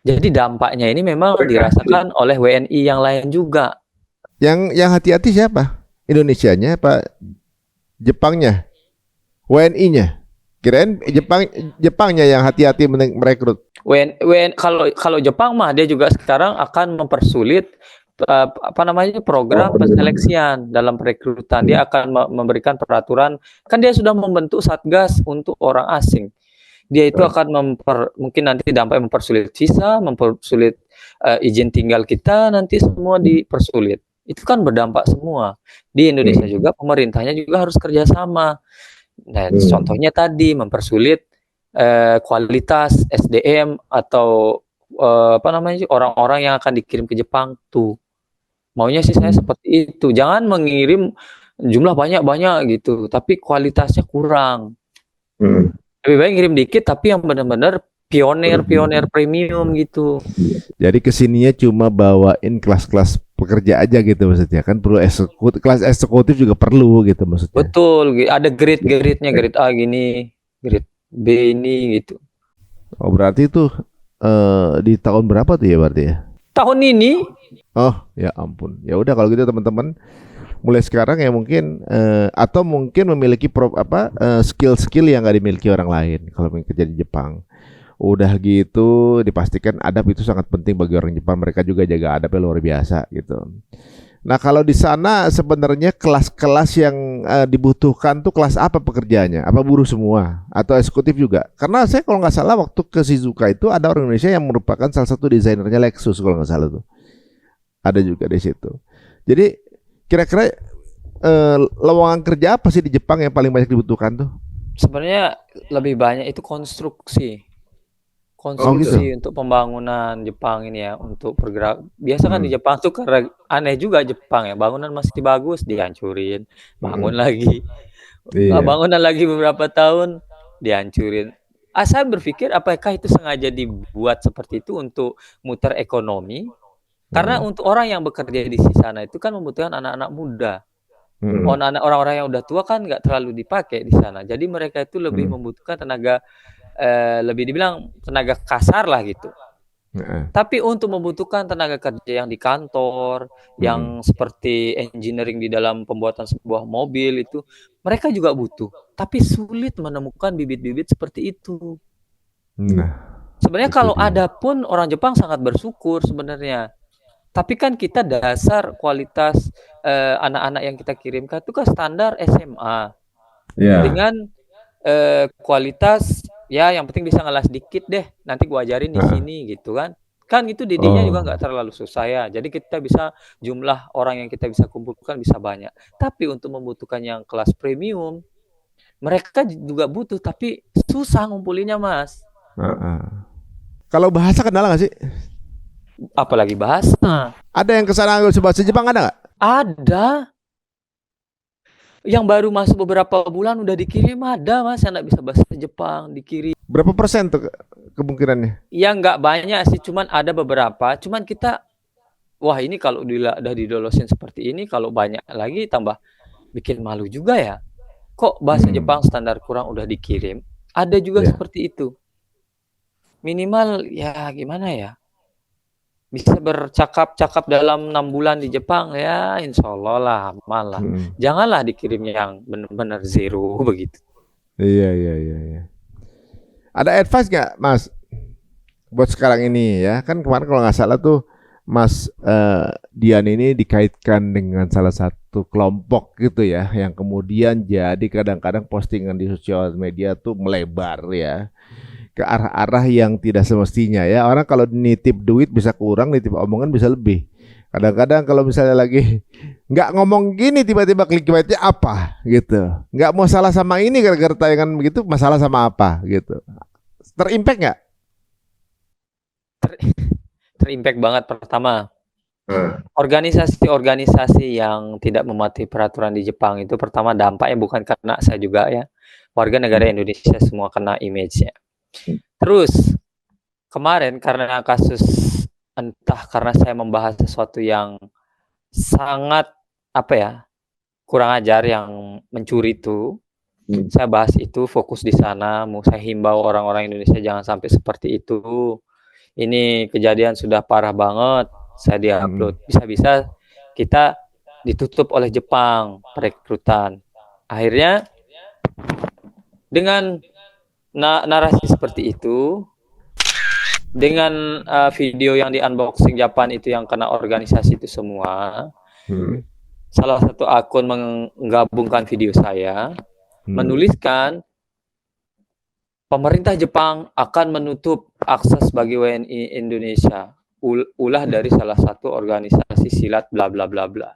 Speaker 3: Jadi dampaknya ini memang dirasakan oleh WNI yang lain juga.
Speaker 1: Yang hati-hati siapa? Indonesianya apa Jepangnya? WNI-nya? Kirain Jepangnya yang hati-hati merekrut.
Speaker 3: Kalau Jepang mah dia juga sekarang akan mempersulit program perseleksian dalam perekrutan. Dia akan memberikan peraturan, kan dia sudah membentuk satgas untuk orang asing. Dia itu akan mungkin nanti dampaknya mempersulit visa, mempersulit izin tinggal kita, nanti semua dipersulit. Itu kan berdampak semua. Di Indonesia juga pemerintahnya juga harus kerjasama. Nah, contohnya tadi mempersulit kualitas SDM atau orang-orang yang akan dikirim ke Jepang tuh. Maunya sih saya seperti itu. Jangan mengirim jumlah banyak-banyak gitu, tapi kualitasnya kurang. Lebih baik ngirim dikit tapi yang benar-benar pionir premium gitu.
Speaker 1: Jadi kesininya cuma bawain kelas-kelas pekerja aja gitu maksudnya, kan perlu kelas eksekutif juga perlu gitu maksudnya.
Speaker 3: Betul, ada grade-nya, grade A gini, grade B ini gitu.
Speaker 1: Oh berarti itu di tahun berapa tuh ya berarti ya?
Speaker 3: Tahun ini.
Speaker 1: Oh ya ampun, ya udah kalau gitu teman-teman mulai sekarang ya mungkin atau mungkin memiliki skill-skill yang nggak dimiliki orang lain kalau kerja di Jepang. Udah gitu dipastikan adab itu sangat penting bagi orang Jepang, mereka juga jaga adabnya luar biasa gitu. Nah kalau di sana sebenarnya kelas-kelas yang dibutuhkan tuh kelas apa pekerjaannya? Apa buruh semua atau eksekutif juga? Karena saya kalau nggak salah waktu ke Shizuoka itu ada orang Indonesia yang merupakan salah satu desainernya Lexus kalau nggak salah tuh. Ada juga di situ. Jadi kira-kira lowongan kerja apa sih di Jepang yang paling banyak dibutuhkan tuh?
Speaker 3: Sebenarnya lebih banyak itu konstruksi untuk pembangunan Jepang ini ya, untuk bergerak. Biasa kan di Jepang tuh karena aneh juga Jepang ya, bangunan masih bagus dihancurin, bangun lagi, bangunan lagi beberapa tahun dihancurin. Saya berpikir apakah itu sengaja dibuat seperti itu untuk muter ekonomi? Karena untuk orang yang bekerja di sana itu kan membutuhkan anak-anak muda. Orang-orang yang udah tua kan nggak terlalu dipakai di sana. Jadi mereka itu lebih membutuhkan tenaga, lebih dibilang tenaga kasar lah gitu. Tapi untuk membutuhkan tenaga kerja yang di kantor, yang seperti engineering di dalam pembuatan sebuah mobil itu, mereka juga butuh. Tapi sulit menemukan bibit-bibit seperti itu. Sebenarnya kalau ada pun orang Jepang sangat bersyukur sebenarnya. Tapi kan kita dasar kualitas anak-anak yang kita kirimkan itu kan standar SMA. Dengan kualitas ya yang penting bisa ngelas dikit deh, nanti gua ajarin di sini gitu kan. Kan itu didiknya juga nggak terlalu susah ya. Jadi kita bisa, jumlah orang yang kita bisa kumpulkan bisa banyak. Tapi untuk membutuhkan yang kelas premium, mereka juga butuh tapi susah ngumpulinnya, Mas.
Speaker 1: Kalau bahasa kendala nggak sih?
Speaker 3: Apalagi bahasa.
Speaker 1: Ada yang kesana bahasa Jepang ada nggak?
Speaker 3: Ada. Yang baru masuk beberapa bulan udah dikirim ada, Mas, yang nggak bisa bahasa Jepang dikirim.
Speaker 1: Berapa persen tuh kemungkinannya?
Speaker 3: Ya nggak banyak sih, cuman ada beberapa. Cuman kita, wah ini kalau udah didolosin seperti ini, kalau banyak lagi tambah bikin malu juga ya. Kok bahasa Jepang standar kurang udah dikirim? Ada juga seperti itu. Minimal ya gimana ya? Bisa bercakap-cakap dalam 6 bulan di Jepang ya, insya Allah lah aman lah. Janganlah dikirim yang benar-benar zero begitu.
Speaker 1: Iya. Ada advice nggak, Mas, buat sekarang ini ya? Kan kemarin kalau nggak salah tuh Mas Dian ini dikaitkan dengan salah satu kelompok gitu ya, yang kemudian jadi kadang-kadang postingan di sosial media tuh melebar ya ke arah-arah yang tidak semestinya ya. Orang kalau nitip duit bisa kurang, nitip omongan bisa lebih. Kadang-kadang kalau misalnya lagi nggak ngomong gini, tiba-tiba clickbaitnya apa gitu. Nggak mau salah sama ini gara-gara tayangan begitu, masalah sama apa gitu. Terimpact nggak?
Speaker 3: Terimpact banget. Pertama, organisasi-organisasi yang tidak mematuhi peraturan di Jepang itu, pertama dampaknya bukan karena saya juga ya, warga negara Indonesia semua kena image-nya. Terus kemarin karena kasus, entah karena saya membahas sesuatu yang sangat kurang ajar yang mencuri itu. Saya bahas itu, fokus di sana. Mau saya himbau orang-orang Indonesia jangan sampai seperti itu. Ini kejadian sudah parah banget. Saya diupload. Bisa-bisa kita ditutup oleh Jepang perekrutan. Akhirnya dengan narasi seperti itu, dengan video yang di unboxing Japan itu yang kena organisasi itu semua, salah satu akun menggabungkan video saya, menuliskan pemerintah Jepang akan menutup akses bagi WNI Indonesia, ulah dari salah satu organisasi silat bla bla bla bla.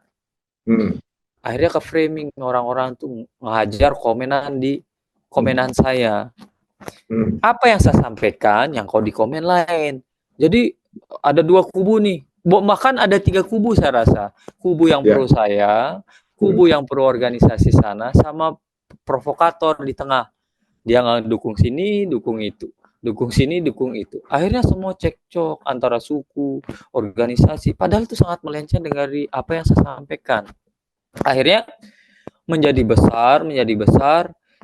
Speaker 3: Akhirnya ke framing orang-orang tuh ngajar komenan saya. Apa yang saya sampaikan yang kau di komen lain. Jadi ada 2 kubu nih. Bahkan ada 3 kubu saya rasa. Kubu yang pro saya, kubu yang pro organisasi sana, sama provokator di tengah. Dia nggak dukung sini, dukung itu. Dukung sini, dukung itu. Akhirnya semua cekcok antara suku, organisasi. Padahal itu sangat melenceng dari apa yang saya sampaikan. Akhirnya menjadi besar.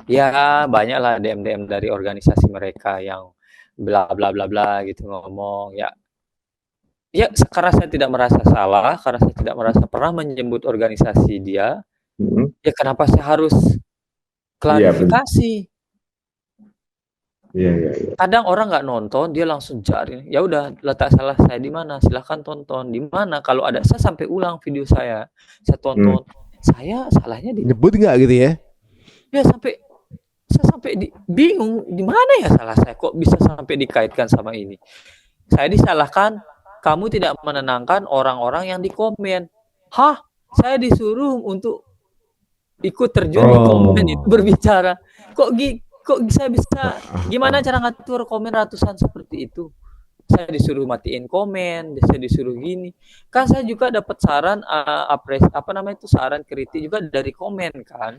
Speaker 3: Ya banyaklah DM dari organisasi mereka yang bla bla bla bla gitu ngomong. Ya karena saya tidak merasa salah, karena saya tidak merasa pernah menyebut organisasi dia, ya kenapa saya harus klarifikasi? Kadang orang nggak nonton, dia langsung cari. Ya udah, letak salah saya di mana? Silahkan tonton. Di mana? Kalau ada, saya sampai ulang video saya tonton. Saya salahnya di
Speaker 1: nyebut nggak gitu ya?
Speaker 3: Ya saya sampai bingung di mana ya salah saya, kok bisa sampai dikaitkan sama ini. Saya disalahkan, kamu tidak menenangkan orang-orang yang di komen. Hah? Saya disuruh untuk ikut terjun di komen itu berbicara. Kok saya bisa, gimana cara ngatur komen ratusan seperti itu? Saya disuruh matiin komen, saya disuruh gini. Kan saya juga dapat saran saran kritik juga dari komen kan.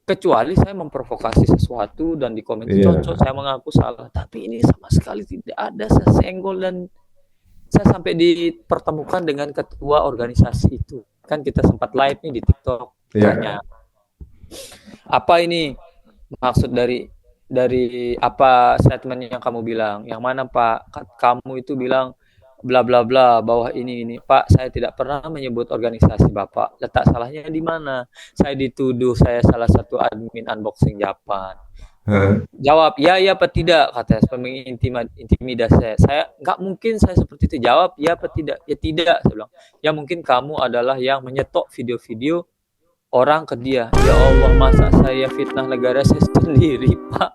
Speaker 3: Kecuali saya memprovokasi sesuatu dan di komen itu cocok, saya mengaku salah. Tapi ini sama sekali tidak ada, saya senggol dan saya sampai dipertemukan dengan ketua organisasi itu. Kan kita sempat live nih di TikTok. Tanya, apa ini maksud dari apa statement yang kamu bilang? Yang mana Pak? Kamu itu bilang bla bla bla bawah ini. Pak, saya tidak pernah menyebut organisasi Bapak. Letak salahnya di mana? Saya dituduh saya salah satu admin unboxing Japan. Jawab ya apa tidak, kata saya, mengintimidasi saya nggak mungkin saya seperti itu. Jawab ya apa tidak, ya tidak, saya bilang. Ya mungkin kamu adalah yang menyetok video-video orang ke dia. Ya Allah, masa saya fitnah negara saya sendiri Pak?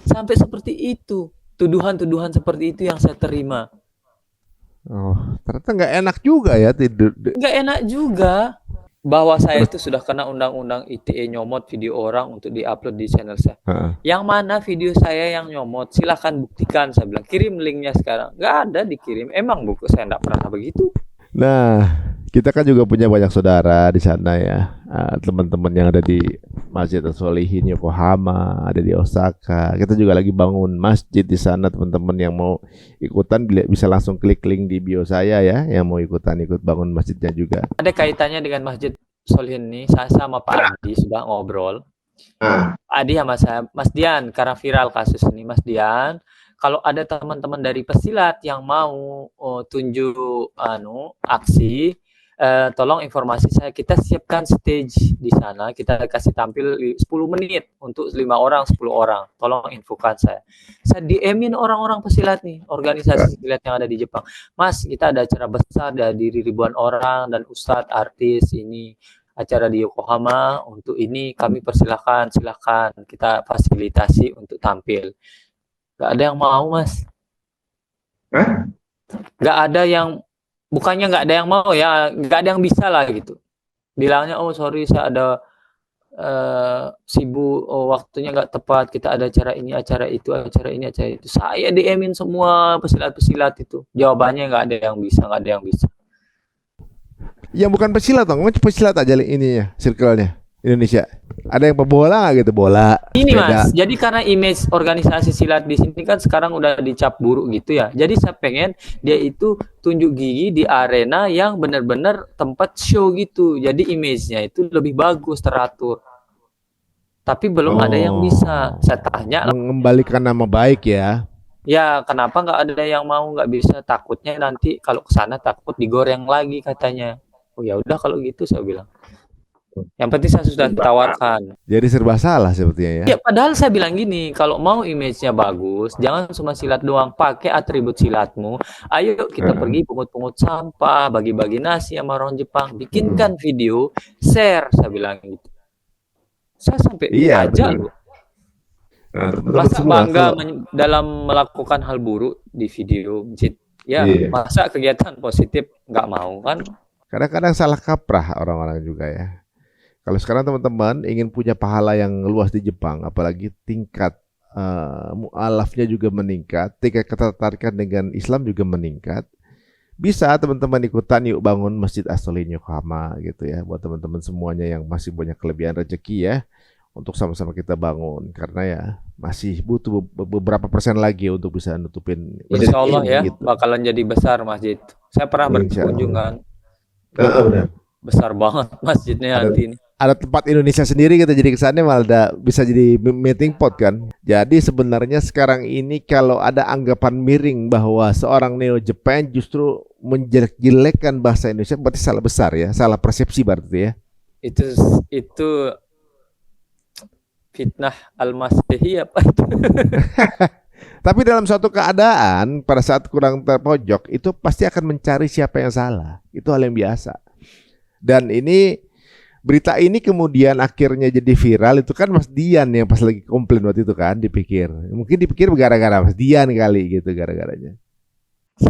Speaker 3: Sampai seperti itu. Tuduhan-tuduhan seperti itu yang saya terima.
Speaker 1: Ternyata nggak enak juga ya tidur.
Speaker 3: Nggak enak juga. Bahwa saya itu sudah kena undang-undang ITE nyomot video orang untuk diupload di channel saya. Yang mana video saya yang nyomot? Silahkan buktikan, saya bilang. Kirim linknya sekarang. Nggak ada dikirim. Emang buku saya nggak pernah begitu.
Speaker 1: Nah, kita kan juga punya banyak saudara di sana ya, teman-teman yang ada di Masjid As-Solihin Yokohama, ada di Osaka. Kita juga lagi bangun masjid di sana. Teman-teman yang mau ikutan bisa langsung klik link di bio saya ya, yang mau ikut bangun masjidnya juga.
Speaker 3: Ada kaitannya dengan Masjid Solihin ini. Saya sama Pak Adi sudah ngobrol. Adi sama saya, Mas Dian, karena viral kasus ini, Mas Dian, kalau ada teman-teman dari pesilat yang mau tunjuk aksi, tolong informasi saya. Kita siapkan stage di sana. Kita kasih tampil 10 menit untuk 5 orang, 10 orang. Tolong infokan saya. Saya DM-in orang-orang pesilat nih, organisasi pesilat yang ada di Jepang. Mas, kita ada acara besar, dari ribuan orang dan ustadz, artis, ini acara di Yokohama. Untuk ini kami persilahkan, silakan kita fasilitasi untuk tampil. Gak ada yang mau, Mas. Gak ada yang, bukannya gak ada yang mau ya, gak ada yang bisa lah gitu. Bilangnya, oh sorry saya ada sibuk, waktunya gak tepat, kita ada acara ini, acara itu, acara ini, acara itu. Saya DM-in semua pesilat-pesilat itu. Jawabannya gak ada yang bisa, gak ada yang bisa.
Speaker 1: Yang bukan pesilat dong, pesilat aja ininya, circle-nya Indonesia. Ada yang pebola nggak gitu, bola,
Speaker 3: Ini
Speaker 1: sepeda.
Speaker 3: Mas, jadi karena image organisasi silat di sini kan sekarang udah dicap buruk gitu ya. Jadi saya pengen dia itu tunjuk gigi di arena yang benar-benar tempat show gitu. Jadi image-nya itu lebih bagus, teratur. Tapi belum ada yang bisa.
Speaker 1: Oh,
Speaker 3: Saya tanya,
Speaker 1: mengembalikan nama baik ya.
Speaker 3: ya kenapa nggak ada yang mau, nggak bisa? Takutnya nanti kalau ke sana takut digoreng lagi katanya. Oh ya udah kalau gitu saya bilang. Yang penting saya sudah tawarkan.
Speaker 1: Jadi serba salah sepertinya ya.
Speaker 3: Ya, padahal saya bilang gini, kalau mau image-nya bagus, jangan cuma silat doang, pakai atribut silatmu. Ayo kita pergi pungut-pungut sampah, bagi-bagi nasi sama orang Jepang, bikinkan video, share, saya bilang gitu. Saya sampai
Speaker 1: Iya,
Speaker 3: diajak
Speaker 1: benar.
Speaker 3: loh.
Speaker 1: Nah, teman-teman
Speaker 3: Masa
Speaker 1: semua
Speaker 3: bangga
Speaker 1: kalau
Speaker 3: dalam melakukan hal buruk di video, Jit? Ya,
Speaker 1: iya,
Speaker 3: masa kegiatan positif nggak mau kan?
Speaker 1: kadang-kadang salah kaprah orang-orang juga ya. Kalau sekarang teman-teman ingin punya pahala yang luas di Jepang, apalagi tingkat mualafnya juga meningkat, tingkat ketertarikan dengan Islam juga meningkat. Bisa teman-teman ikutan yuk bangun Masjid Asolin Yokohama gitu ya, buat teman-teman semuanya yang masih punya kelebihan rezeki ya, untuk sama-sama kita bangun karena ya masih butuh beberapa persen lagi untuk bisa nutupin masjid
Speaker 3: Insya Allah
Speaker 1: ini
Speaker 3: ya,
Speaker 1: gitu.
Speaker 3: bakalan jadi besar masjid. Saya pernah
Speaker 1: Insya
Speaker 3: berkunjung
Speaker 1: Allah.
Speaker 3: kan,
Speaker 1: Benar.
Speaker 3: besar banget masjidnya
Speaker 1: Ada
Speaker 3: nanti ini.
Speaker 1: ada tempat Indonesia sendiri kita jadi kesannya malah bisa jadi meeting pot kan. Jadi sebenarnya sekarang ini kalau ada anggapan miring bahwa seorang Neo Japan justru menjelek-jelekkan bahasa Indonesia berarti salah besar ya, salah persepsi berarti ya.
Speaker 3: Itu fitnah al-Masihi apa itu?
Speaker 1: Tapi dalam suatu keadaan pada saat kurang terpojok itu pasti akan mencari siapa yang salah. Itu hal yang biasa. Dan ini berita ini kemudian akhirnya jadi viral itu kan Mas Dian yang pas lagi komplain waktu itu kan dipikir. Mungkin dipikir gara-gara Mas Dian kali gitu gara-garanya.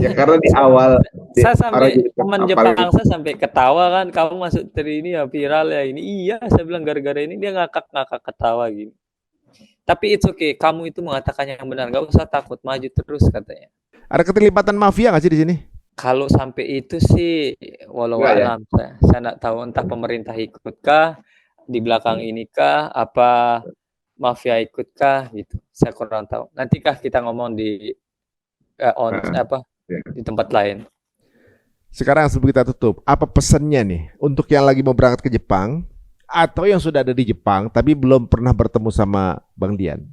Speaker 4: Ya karena di awal
Speaker 3: Saya
Speaker 4: orang
Speaker 3: sampai
Speaker 4: jadi
Speaker 3: teman
Speaker 4: apalagi
Speaker 3: Jepang saya sampai ketawa kan, kamu masuk tri ini ya viral ya ini. Iya, saya bilang gara-gara ini dia ngakak-ngakak ketawa gini. Tapi it's okay, kamu itu mengatakannya yang benar, gak usah takut, maju terus katanya.
Speaker 1: Ada keterlibatan mafia nggak sih di sini?
Speaker 3: Kalau sampai itu sih, walau
Speaker 4: enggak ya.
Speaker 3: alam, saya nggak tahu entah pemerintah ikutkah, di belakang inikah, apa mafia ikutkah gitu. Saya kurang tahu. Nantikah kita ngomong di apa
Speaker 4: Ya.
Speaker 3: di tempat lain.
Speaker 1: Sekarang sebelum kita tutup, apa pesannya nih untuk yang lagi mau berangkat ke Jepang atau yang sudah ada di Jepang tapi belum pernah bertemu sama Bang Dian?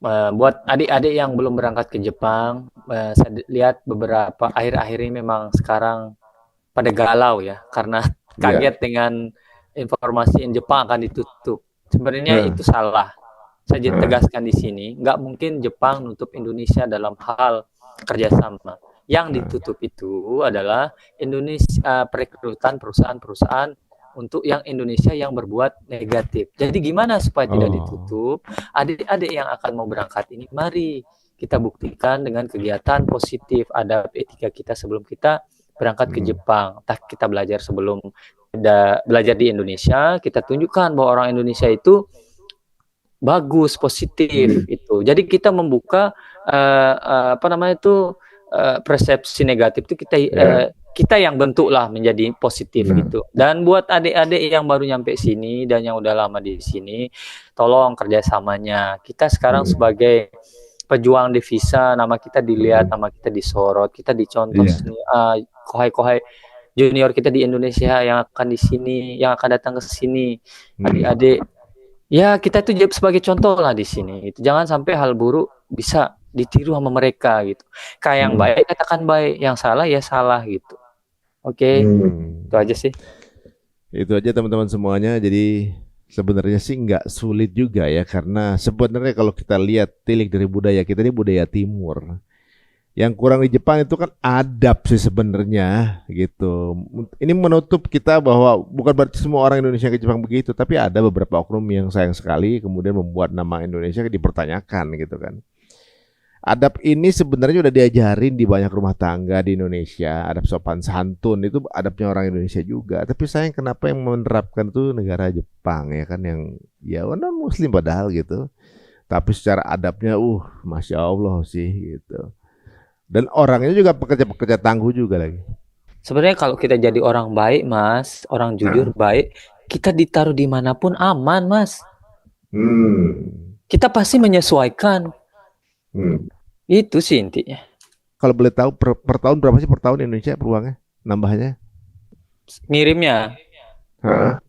Speaker 3: Buat adik-adik yang belum berangkat ke Jepang, saya lihat beberapa akhir-akhir ini memang sekarang pada galau ya, karena kaget dengan informasi yang Jepang akan ditutup. Sebenarnya itu salah. Saya tegaskan di sini, nggak mungkin Jepang nutup Indonesia dalam hal kerjasama. Yang ditutup itu adalah Indonesia perekrutan perusahaan-perusahaan untuk yang Indonesia yang berbuat negatif. Jadi gimana supaya tidak ditutup? Adik-adik yang akan mau berangkat ini, mari kita buktikan dengan kegiatan positif, adab etika kita sebelum kita berangkat ke Jepang. Entah kita belajar sebelum belajar di Indonesia, kita tunjukkan bahwa orang Indonesia itu bagus, positif itu. Jadi kita membuka apa namanya itu persepsi negatif itu kita yang bentuk lah menjadi positif gitu. Dan buat adik-adik yang baru nyampe sini dan yang udah lama di sini, tolong kerjasamanya. Kita sekarang sebagai pejuang devisa, nama kita dilihat, nama kita disorot, kita dicontoh kohai-kohai junior kita di Indonesia yang akan di sini, yang akan datang ke sini, adik-adik. Ya kita itu sebagai contoh lah di sini. Gitu. Jangan sampai hal buruk bisa ditiru sama mereka gitu. Kayak yang baik katakan baik, yang salah ya salah gitu. Oke, itu aja sih.
Speaker 1: Itu aja teman-teman semuanya. Jadi sebenarnya sih nggak sulit juga ya, karena sebenarnya kalau kita lihat tilik dari budaya kita ini budaya Timur. Yang kurang di Jepang itu kan adab sih sebenarnya gitu. Ini menutup kita bahwa bukan berarti semua orang Indonesia ke Jepang begitu, tapi ada beberapa oknum yang sayang sekali kemudian membuat nama Indonesia dipertanyakan gitu kan. Adab ini sebenarnya udah diajarin di banyak rumah tangga di Indonesia. Adab sopan santun itu adabnya orang Indonesia juga. Tapi sayang kenapa yang menerapkan itu negara Jepang ya kan, yang ya non Muslim padahal gitu. Tapi secara adabnya Masya Allah sih gitu. Dan orangnya juga pekerja-pekerja tangguh juga lagi.
Speaker 3: Sebenarnya kalau kita jadi orang baik, Mas, orang jujur baik, kita ditaruh dimanapun aman, Mas. Kita pasti menyesuaikan. Itu sih intinya.
Speaker 1: Kalau boleh tahu per tahun berapa sih per tahun Indonesia peluangnya nambahnya?
Speaker 3: Ngirimnya
Speaker 4: Hah?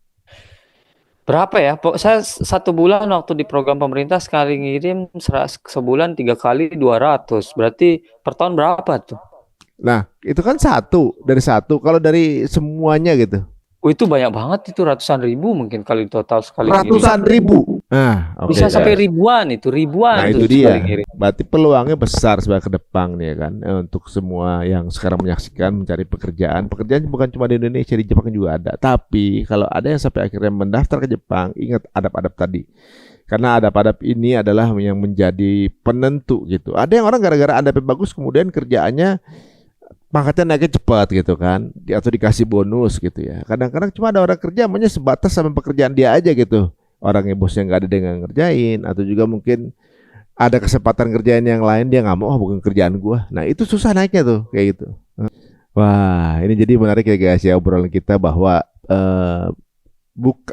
Speaker 3: berapa ya? Saya 1 bulan waktu di program pemerintah sekali ngirim sebulan 3 kali 200. Berarti per tahun berapa tuh?
Speaker 1: Nah, itu kan dari satu. Kalau dari semuanya gitu.
Speaker 3: Oh, itu banyak banget, itu ratusan ribu mungkin kali total sekali ngirim.
Speaker 1: Ratusan ribu. Nah, oke.
Speaker 3: Bisa sampai ribuan
Speaker 1: Nah,
Speaker 3: tuh
Speaker 1: itu
Speaker 3: sekali
Speaker 1: dia.
Speaker 3: ngirim.
Speaker 1: Berarti peluangnya besar sebagai ke depan nih kan, untuk semua yang sekarang menyaksikan mencari pekerjaan. Pekerjaan bukan cuma di Indonesia, di Jepang juga ada. Tapi kalau ada yang sampai akhirnya mendaftar ke Jepang, ingat adab-adab tadi. Karena adab-adab ini adalah yang menjadi penentu gitu. Ada yang orang gara-gara adabnya bagus kemudian kerjaannya pangkatnya naiknya cepat gitu kan, atau dikasih bonus gitu ya. Kadang-kadang cuma ada orang kerja maunya sebatas sama pekerjaan dia aja gitu. Orangnya bosnya nggak ada yang ngerjain, atau juga mungkin ada kesempatan kerjaan yang lain dia nggak mau, oh bukan kerjaan gua. Nah itu susah naiknya tuh kayak gitu. Wah ini jadi menarik ya guys ya obrolan kita bahwa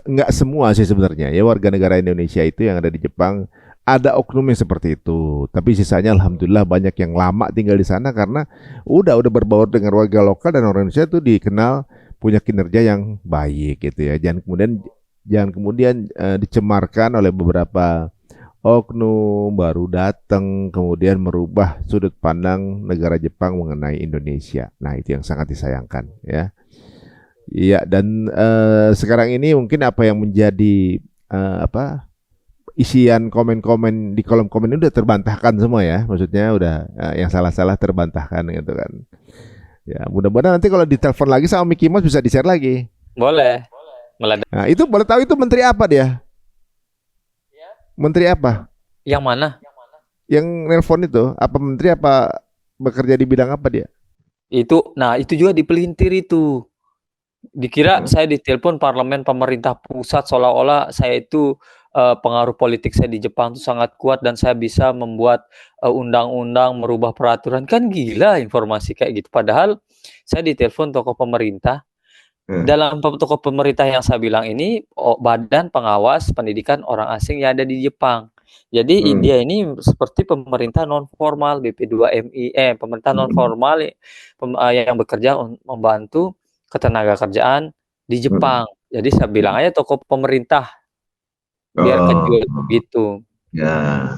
Speaker 1: nggak semua sih sebenarnya ya warga negara Indonesia itu yang ada di Jepang ada oknum yang seperti itu. Tapi sisanya alhamdulillah banyak yang lama tinggal di sana karena udah berbaur dengan warga lokal, dan orang Indonesia itu dikenal punya kinerja yang baik gitu ya. Jangan kemudian dicemarkan oleh beberapa oknum baru datang kemudian merubah sudut pandang negara Jepang mengenai Indonesia. Nah, itu yang sangat disayangkan ya. Iya, dan sekarang ini mungkin apa yang menjadi isian komen-komen di kolom komen ini udah terbantahkan semua ya. Maksudnya udah yang salah-salah terbantahkan gitu kan. Ya, mudah-mudahan nanti kalau ditelepon lagi sama Mickey Mouse bisa di-share lagi.
Speaker 3: Boleh.
Speaker 1: Nah, itu boleh tahu itu menteri apa dia? Menteri apa?
Speaker 3: Yang mana?
Speaker 1: Yang nelpon itu apa menteri, apa bekerja di bidang apa dia?
Speaker 3: Itu juga dipelintir itu. Dikira saya ditelepon parlemen pemerintah pusat, seolah-olah saya itu pengaruh politik saya di Jepang itu sangat kuat dan saya bisa membuat undang-undang, merubah peraturan. Kan gila informasi kayak gitu. Padahal saya ditelepon tokoh pemerintah. Dalam tokoh pemerintah yang saya bilang ini Badan Pengawas Pendidikan Orang Asing yang ada di Jepang. Jadi dia ini seperti pemerintah non formal BP2MI, pemerintah non formal yang bekerja membantu ketenaga kerjaan di Jepang. Jadi saya bilang aja tokoh pemerintah biar kecil gitu.
Speaker 4: Ya.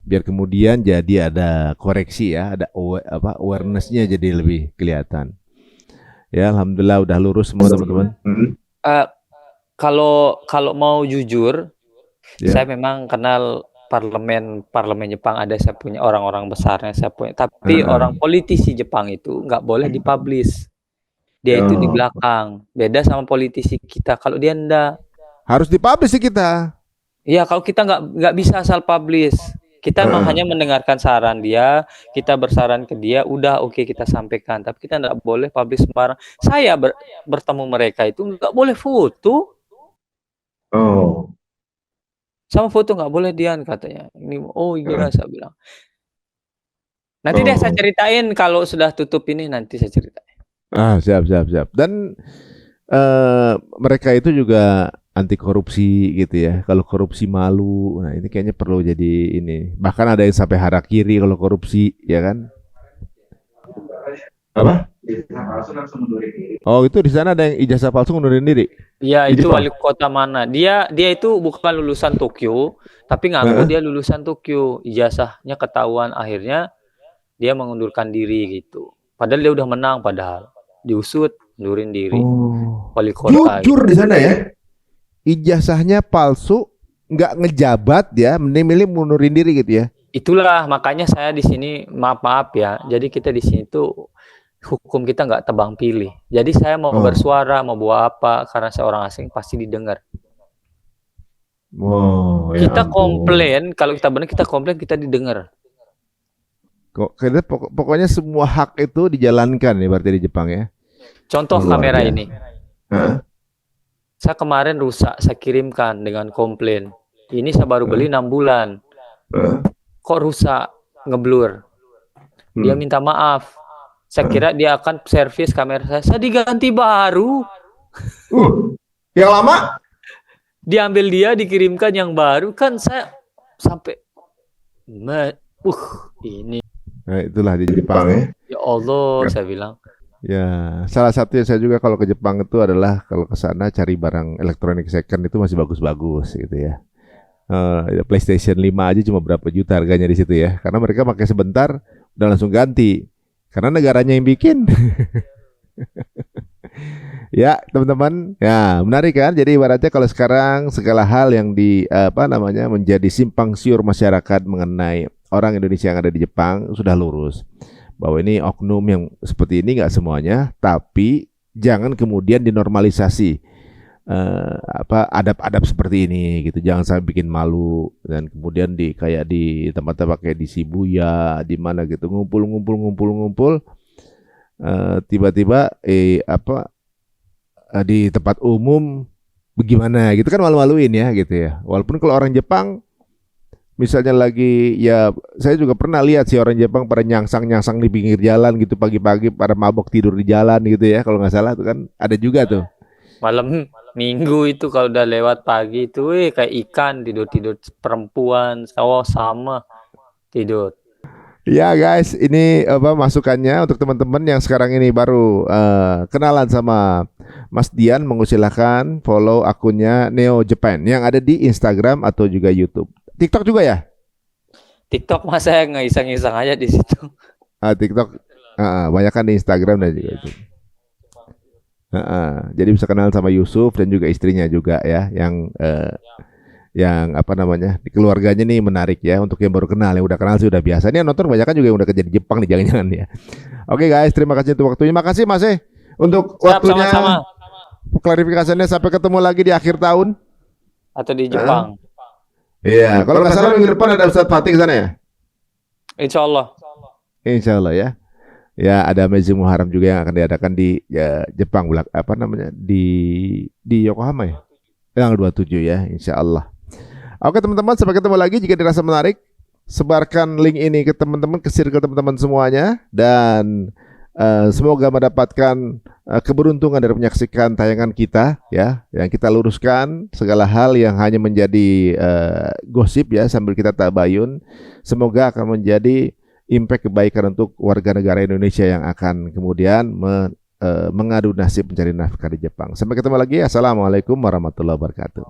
Speaker 1: Biar kemudian jadi ada koreksi ya, ada awareness-nya jadi lebih kelihatan. Ya, alhamdulillah udah lurus semua teman-teman.
Speaker 3: Kalau mau jujur,
Speaker 1: Ya.
Speaker 3: saya memang kenal parlemen Jepang, ada saya punya orang-orang besarnya saya punya. Tapi orang politisi Jepang itu nggak boleh dipublish. Dia itu di belakang. Beda sama politisi kita. Kalau dia enggak.
Speaker 1: Harus dipublish sih kita.
Speaker 3: Iya, kalau kita nggak bisa asal publish. Kita hanya mendengarkan saran dia, kita bersaran ke dia, udah oke, kita sampaikan. Tapi kita nggak boleh publish sembarang. Saya bertemu mereka itu nggak boleh foto. Sama foto nggak boleh Dian katanya. Ini iya saya bilang. Nanti deh saya ceritain kalau sudah tutup ini, nanti saya ceritain.
Speaker 1: Siap. Dan mereka itu juga anti korupsi gitu ya. Kalau korupsi malu. Nah, ini kayaknya perlu jadi ini. Bahkan ada yang sampai harakiri kalau korupsi, ya kan?
Speaker 4: Apa?
Speaker 1: Oh, itu di sana ada yang ijazah palsu ngundurin diri.
Speaker 3: Iya, itu wali kota mana? Dia itu bukan lulusan Tokyo, tapi ngaku dia lulusan Tokyo. Ijazahnya ketahuan, akhirnya dia mengundurkan diri gitu. Padahal dia udah menang, padahal diusut, mundurin diri. Wali kota.
Speaker 4: Jujur di sana ya.
Speaker 1: Ijazahnya palsu, nggak ngejabat ya, mending milih mundurin diri gitu ya.
Speaker 3: Itulah makanya saya di sini maaf ya. Jadi kita di sini tuh hukum kita nggak tebang pilih. Jadi saya mau bersuara, mau buat apa, karena saya orang asing pasti didengar. Kita komplain, kalau kita benar kita komplain, kita didengar.
Speaker 1: Pokoknya semua hak itu dijalankan ya berarti di Jepang ya.
Speaker 3: Contoh kamera ini. Saya kemarin rusak, saya kirimkan dengan komplain. Ini saya baru beli 6 bulan. Kok rusak, ngeblur. Dia minta maaf. Saya kira dia akan servis kamera saya diganti baru.
Speaker 4: Yang lama?
Speaker 3: diambil dia, dikirimkan yang baru, kan saya sampai ini
Speaker 1: Nah, itulah di
Speaker 4: Jepang
Speaker 1: Jepang.
Speaker 4: ya.
Speaker 3: ya Allah, saya bilang.
Speaker 1: Ya, salah satu yang saya juga kalau ke Jepang itu adalah kalau ke sana cari barang elektronik second itu masih bagus-bagus gitu ya. Ya, PlayStation 5 aja cuma berapa juta harganya di situ ya. Karena mereka pakai sebentar udah langsung ganti. Karena negaranya yang bikin. Ya, teman-teman, ya menarik kan? Jadi ibaratnya kalau sekarang segala hal yang menjadi simpang siur masyarakat mengenai orang Indonesia yang ada di Jepang sudah lurus. Bahwa ini oknum yang seperti ini nggak semuanya, tapi jangan kemudian dinormalisasi adab-adab seperti ini gitu. Jangan sampai bikin malu dan kemudian kayak di tempat-tempat kayak di Shibuya, di mana gitu ngumpul tiba-tiba di tempat umum bagaimana gitu kan malu-maluin ya gitu ya. Walaupun kalau orang Jepang misalnya lagi ya saya juga pernah lihat sih orang Jepang pada nyangsang-nyangsang di pinggir jalan gitu pagi-pagi pada mabok tidur di jalan gitu ya kalau nggak salah tuh kan ada juga tuh.
Speaker 3: Malam minggu itu kalau udah lewat pagi itu kayak ikan tidur perempuan sama tidur.
Speaker 1: Ya guys, ini masukannya untuk teman-teman yang sekarang ini baru kenalan sama Mas Dian, mengusilahkan follow akunnya Neo Japan yang ada di Instagram atau juga YouTube. TikTok juga ya?
Speaker 3: TikTok mah saya ngisang-ngisang aja di situ.
Speaker 1: TikTok banyak kan di Instagram dan juga itu. Jadi bisa kenal sama Yusuf dan juga istrinya juga ya yang di keluarganya nih menarik ya untuk yang baru kenal, yang udah kenal sih udah biasa. Ini yang nonton banyak kan juga yang udah kerja di Jepang nih jangan-jangan ya. Oke guys, terima kasih untuk waktunya. Makasih Mas untuk waktunya.
Speaker 3: Sama-sama.
Speaker 1: Klarifikasinya sampai ketemu lagi di akhir tahun
Speaker 3: Atau di Jepang.
Speaker 1: Iya, kalau nggak salah minggu depan ada Ustadz Fatih ke sana ya?
Speaker 3: Insya Allah.
Speaker 1: Insya Allah ya. Ya ada Amazing Muharram juga yang akan diadakan di Jepang, di Yokohama ya. Tanggal 27 ya, Insya Allah. Oke teman-teman, sampai ketemu lagi. Jika dirasa menarik, sebarkan link ini ke teman-teman, ke circle teman-teman semuanya, dan semoga mendapatkan keberuntungan dari menyaksikan tayangan kita ya, yang kita luruskan segala hal yang hanya menjadi gosip ya sambil kita tabayun. Semoga akan menjadi impact kebaikan untuk warga negara Indonesia yang akan kemudian mengadu nasib mencari nafkah di Jepang. Sampai ketemu lagi. Assalamualaikum warahmatullahi wabarakatuh.